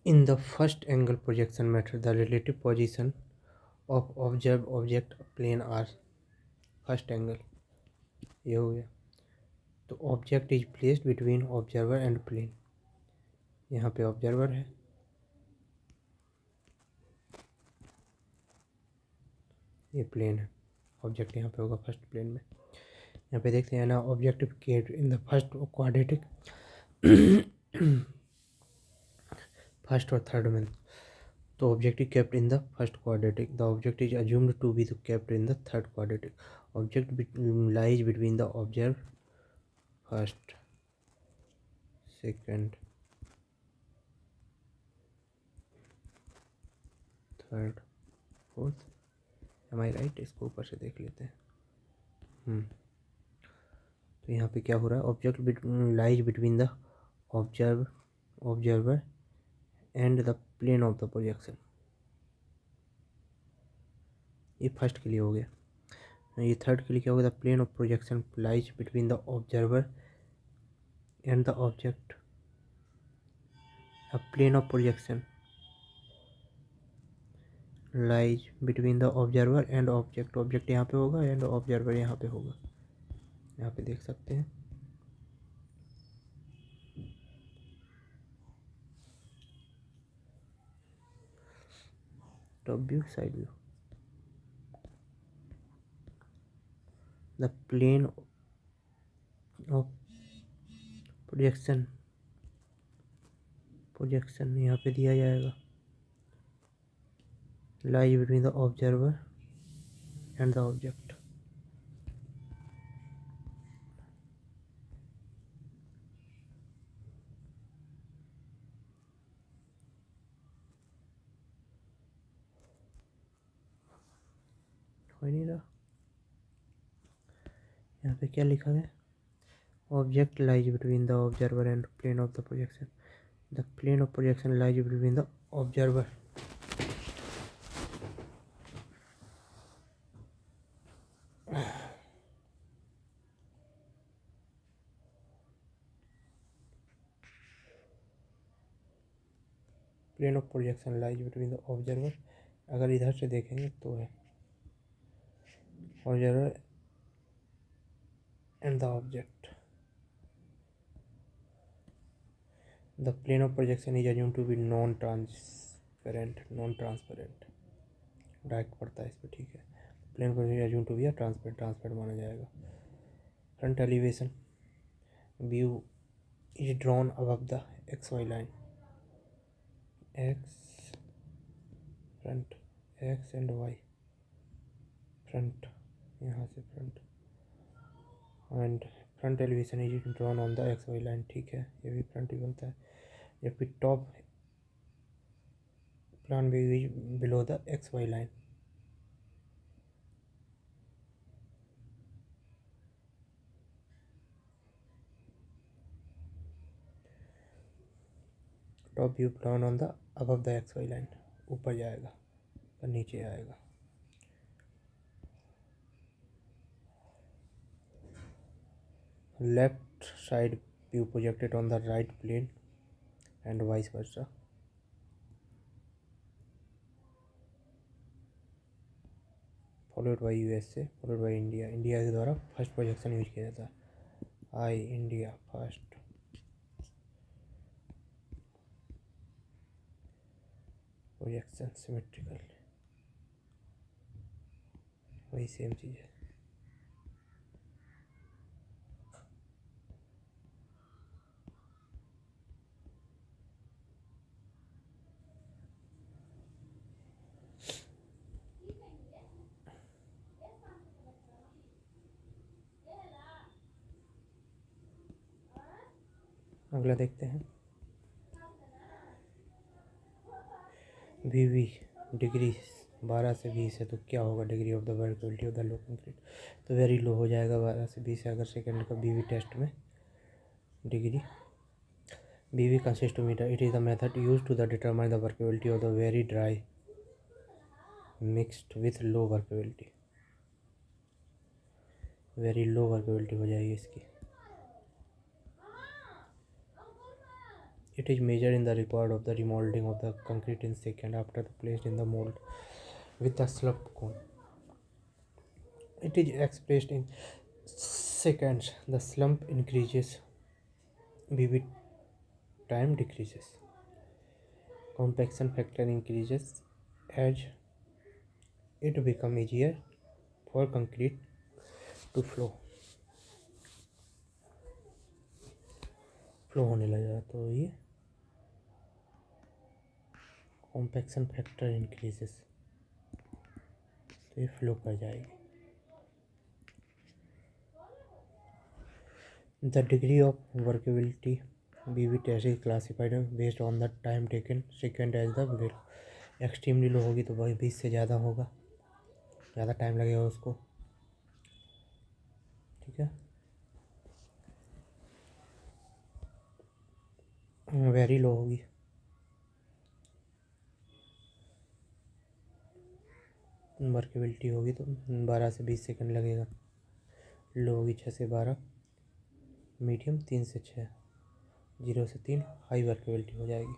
In the first angle projection method, the relative position of observed object plane are first angle। ये हो गया। तो object is placed between observer and plane. यहाँ पे ऑब्जर्वर है, ये प्लेन है, ऑब्जेक्ट यहाँ पे होगा फर्स्ट प्लेन में। यहाँ पे देखते हैं ना, objective kept in the first quadratic, first और थर्ड में। तो objective kept in the first quadratic, the object is assumed to be kept in the third quadratic. Object lies between the observe first, second, third, fourth. Am I right? इसको ऊपर से देख लेते हैं। तो यहाँ पे क्या हो रहा है, object lies between the observer and the plane of the projection. ये फर्स्ट के लिए हो गया। ये थर्ड के लिए क्या होगा, the plane of projection lies between the observer and the object. अब plane of projection lies between the observer and object. Object यहाँ पे होगा एंड ऑब्जर्वर यहाँ पे होगा। यहाँ पे देख सकते हैं, top view, side view. The plane of projection यहाँ पे दिया जाएगा, lies between the observer and the object. हो नहीं रहा, यहाँ पे क्या लिखा है, object lies between the observer and plane of the projection. The plane of projection lies between the observer plane of projection lies between the observer. अगर इधर से देखेंगे तो है observer and the object. The plane of projection is assumed to be non transparent, direct पड़ता है इस पर, ठीक है। प्लेन को अज्यूम टू बी या ट्रांसपेरेंट माना जाएगा। Front elevation view is drawn above the XY line, X front, X and Y front, यहाँ से front, and front elevation is drawn on the XY line, ठीक है, ये भी फ्रंट ही बनता है। जबकि top plan view is below the XY line. Top view plan on the above the X Y line, ऊपर जाएगा और नीचे आएगा। Left side view projected on the right plane and vice versa. Followed by USA, followed by India. India के द्वारा first projection use किया जाता है। I India first. Projection symmetrical, वही सेम चीज़ है। अगला देखते हैं। वी डिग्री 12 से 20 है तो क्या होगा degree of the workability of the low concrete, तो वेरी लो हो जाएगा 12 से 20 है। अगर सेकेंड का वी टेस्ट में degree V consist to metre, it is the method use to the determine the workability of the very dry mixed with low workability. Very low workability हो जाएगी इसकी। It is measured in the record of the remolding of the concrete in second after the placed in the mold with the slump cone. It is expressed in seconds. The slump increases, vivid time decreases. Compaction factor increases as it becomes easier for concrete to flow होने लगेगा तो ये compaction factor increases, तो ये flow कर जाएगी। The degree of workability V test is classified based on the time taken second as the very. Extremely low होगी तो वही 20 से ज़्यादा होगा, ज़्यादा टाइम लगेगा उसको, ठीक है। वेरी लो होगी वर्केबिलिटी होगी तो 12 से 20 सेकंड लगेगा। लो होगी 6 से 12, मीडियम 3 से 6, 0 से 3 हाई वर्केबिलिटी हो जाएगी।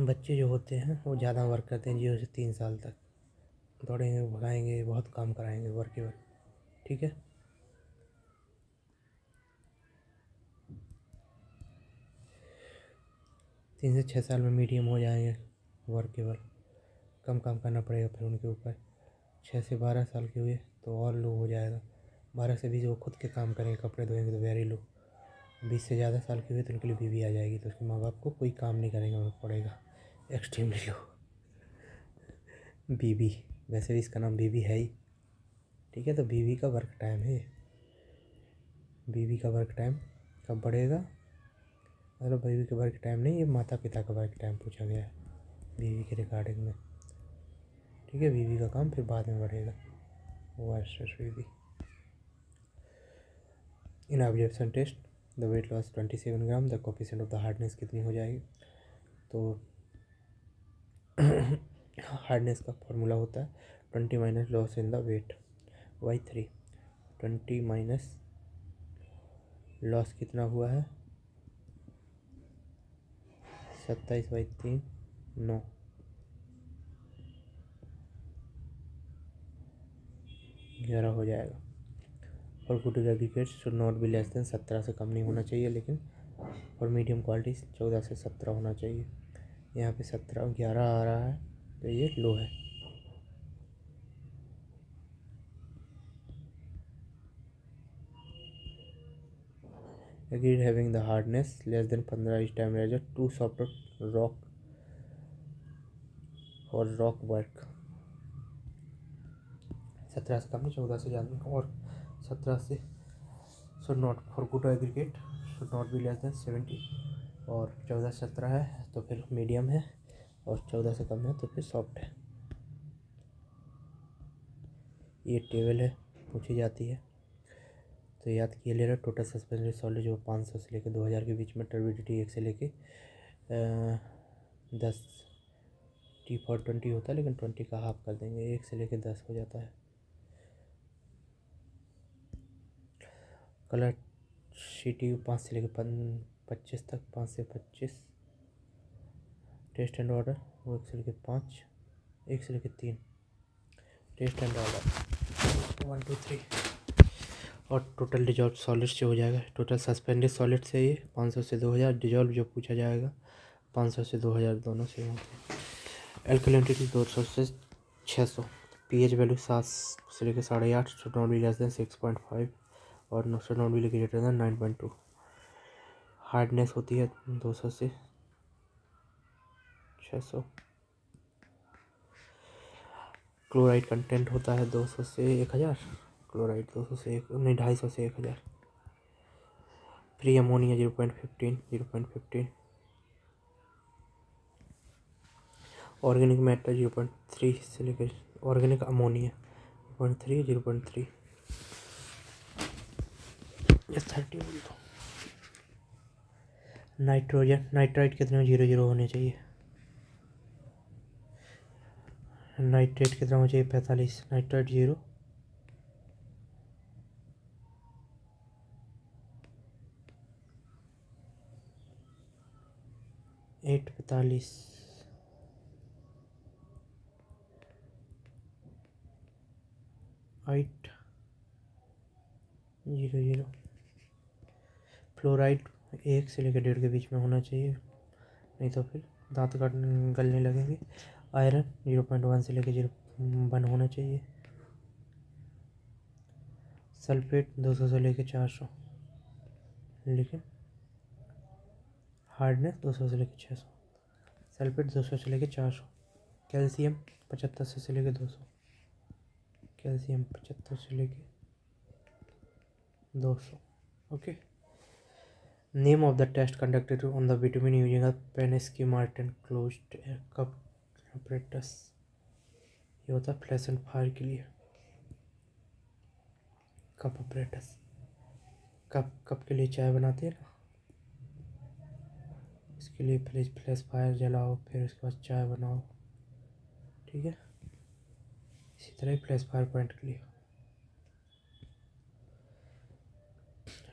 बच्चे जो होते हैं वो ज़्यादा वर्क करते हैं 0 से 3 साल तक, दौड़ेंगे भगाएंगे बहुत काम कराएंगे वर्केबल, ठीक है। तीन से 6 साल में मीडियम हो जाएंगे वर्केबल, कम काम करना पड़ेगा फिर उनके ऊपर। 6 से 12 साल के हुए तो और लो हो जाएगा। 12 से 20 वो खुद के काम करेंगे, कपड़े धोएंगे तो वेरी लो। 20 से ज़्यादा साल के हुए तो उनके लिए बीवी आ जाएगी, तो उसके माँ बाप को कोई काम नहीं करेंगे पड़ेगा, एक्सट्रीमली लो। बीवी, वैसे भी इसका नाम बीवी है ही, ठीक है। तो बीवी का वर्क टाइम है, बीवी का वर्क टाइम कब बढ़ेगा, मतलब बीवी का वर्क टाइम नहीं, ये माता पिता का वर्क टाइम पूछा गया है बीवी के रिगार्डिंग में, ठीक है। बीवी का काम फिर बाद में बढ़ेगा versus BV. In observation test the weight loss 27 gram, the coefficient of the hardness कितनी हो जाएगी, तो हार्डनेस का फॉर्मूला होता है 20 minus loss in the weight by 3। 20 minus loss कितना हुआ है 27/3 9, 11 हो जाएगा। और good aggregate should not be less than 17 से कम नहीं होना चाहिए, लेकिन और मीडियम क्वालिटी 14 से 17 होना चाहिए। यहाँ पे 17 11 आ रहा है तो ये लो है। Agreed having the hardness less than 15 is time measure too soft rock or rock work। 17 से कम नहीं, 14 से ज़्यादा, और 17 से should not for good aggregate should not be less than 70 और 14 से 17 है तो फिर मीडियम है, और 14 से कम है तो फिर सॉफ्ट है। ये टेबल है, पूछी जाती है तो याद किए ले रहा। टोटल सस्पेंडेड सॉलिड जो 500 से लेकर 2000 के बीच में, टर्बिडिटी 1 से लेके 10 T/20 होता है, लेकिन 20 का हाफ कर देंगे, 1 से लेकर 10 हो जाता है। कलर CTU 5 से लेकर 25 तक, 5 से 25। टेस्ट एंड ऑर्डर वो 1 से लेकर 5, 1 से लेकर 3। Test and order 1 2 3। और टोटल डिजॉल्व सॉलिड से हो जाएगा। टोटल सस्पेंडेड सॉलिड से ये 500 से 2000, डिजॉल्व जो पूछा जाएगा 500 से 2000 दोनों से होते हैं। एल्कलिनिटी 200 से 600। pH वैल्यू 7 से लेकर 8.5, should not be less than 6.5 और should not be greater than 9.2। Hardness होती है 200 से 600। क्लोराइड कंटेंट होता है 200 से 1000। क्लोराइड 200 से 250 से 1000। Free ammonia 0.15। ऑर्गेनिक मैटर 0.3 से लेकर, ऑर्गेनिक अमोनिया 0.3 या 30 बोल दो। नाइट्रोजन नाइट्राइट कितने में 0 होने चाहिए। नाइट्रेट कितना होना चाहिए 45। नाइट्राइट 0। एट 45। 8 0। फ्लोराइड 1 से लेकर 1.5 के बीच में होना चाहिए, नहीं तो फिर दांत गलने लगेंगे। आयरन 0.1 से लेकर 0.1 होना चाहिए। सल्फेट 200 से लेकर 400, लेकिन हार्डनेस 200 से लेकर 600। सल्फेट 200 से लेकर 400। कैल्शियम 75 से लेकर 200। कैल्शियम 75 से लेकर 200। Okay. Name of the test conducted on the bitumen using a Pensky Martens closed cup apparatus। ये होता है फ्लैश एंड फायर के लिए। Cup apparatus। कप के लिए चाय बनाते हैं ना, इसके लिए फ्लैश फायर जलाओ, फिर उसके बाद चाय बनाओ, ठीक है। इसी तरह ही फ्लैश फायर पॉइंट के लिए।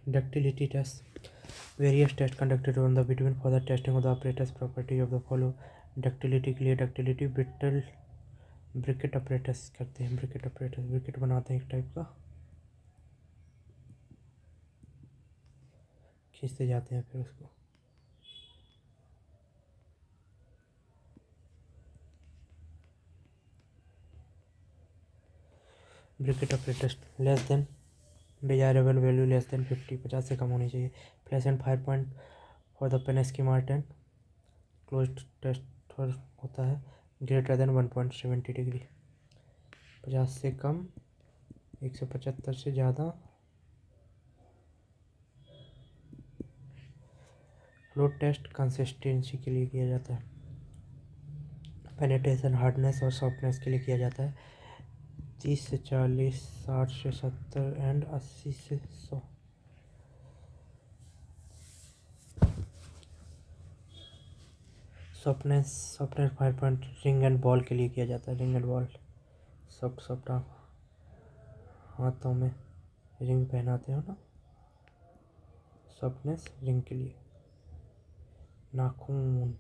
Ductility test. Various test conducted on the between for the testing of the apparatus property of the follow. Ductility के लिए डक्टिलिटी ब्रिटल ब्रिकेट apparatus करते हैं। ब्रिकेट apparatus ब्रिकेट बनाते हैं एक टाइप का, खींचते जाते हैं फिर उसको। ब्रिकेट apparatus less than desirable value less than 50 से कम होनी चाहिए। Flash and fire point for the Pensky Martens closed test होता है ग्रेटर देन 1.70 डिग्री। 50 से कम, 175 से ज़्यादा। फ्लो टेस्ट कंसिस्टेंसी के लिए किया जाता है। पेनिट्रेशन हार्डनेस और सॉफ्टनेस के लिए किया जाता है। 30 से 40, 60 से 70 एंड 80 से 100। Softness fire point ring and ball के लिए किया जाता है। रिंग एंड बॉल सॉफ्ट हाथों में रिंग पहनाते हो ना, सॉफ्टनेस रिंग के लिए। नाखून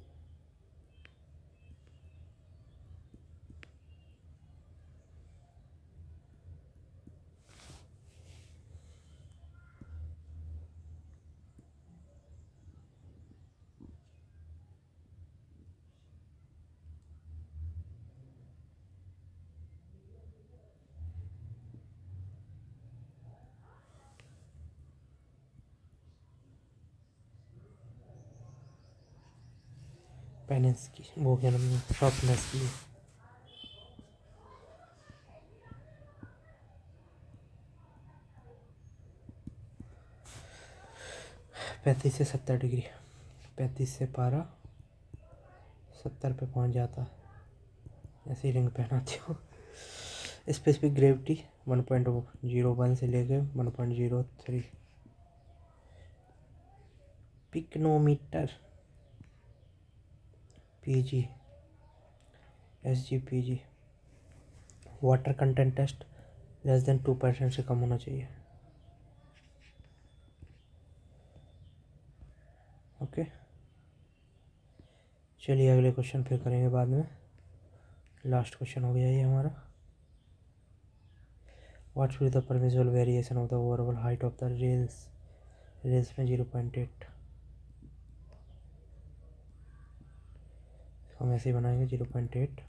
पेनेस की, वो क्या नाम है, सॉफ्टनेस की। 35 से 70 डिग्री। 35 से पारा 70 पे पहुंच जाता। ऐसी रिंग पहनाती हूँ। स्पेसिफिक ग्रेविटी 1.01 से लेके 1.03। Pycnometer PG SGPG। Water content test <2% से कम होना चाहिए। ओके, चलिए अगले क्वेश्चन फिर करेंगे बाद में। लास्ट क्वेश्चन हो गया ये हमारा। What will the permissible variation of the overall height of the rails में 0.8। हम ऐसे ही बनाएंगे 0.8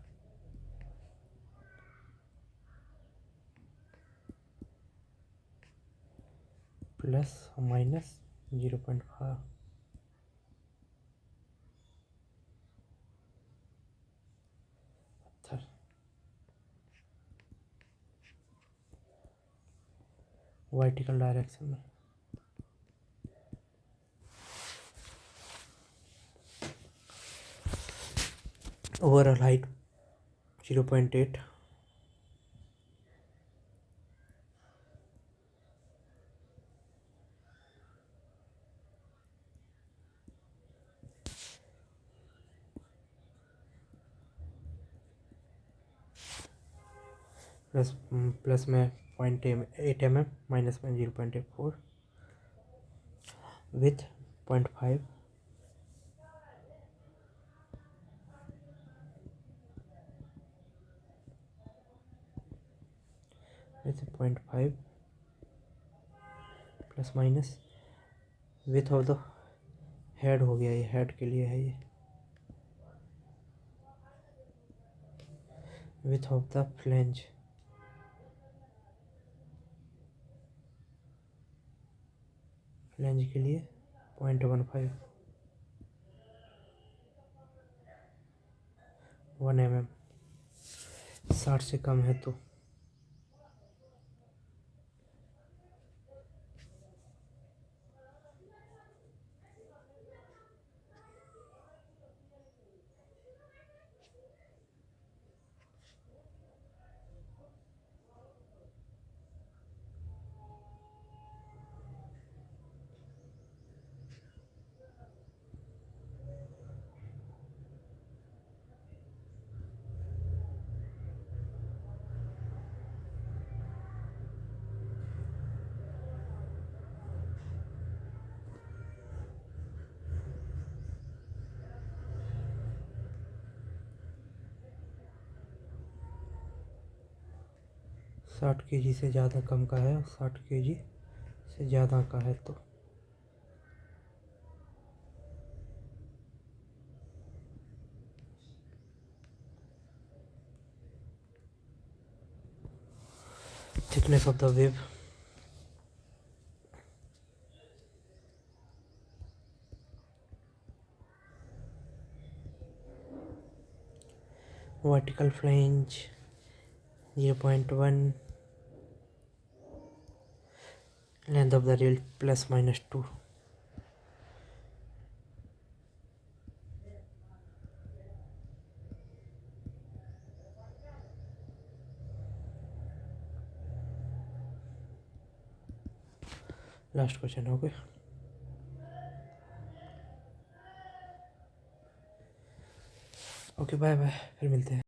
प्लस माइनस 0.5। वर्टिकल डायरेक्शन में ओवरऑल हाइट 0.8 प्लस में 0.8 mm माइनस में 0.84 with 0.5 with 0.5 plus minus width of the head हो गया। ये हेड के लिए है ये। विथ ऑफ द फ्लेंज के लिए 0.15 1 mm 60 से कम है तो साठ kg से ज़्यादा कम का है, 60 kg से ज़्यादा का है तो thickness of the wave vertical flange 0.1 length of the rail +-2 last question हो गया। ओके बाय बाय, फिर मिलते हैं।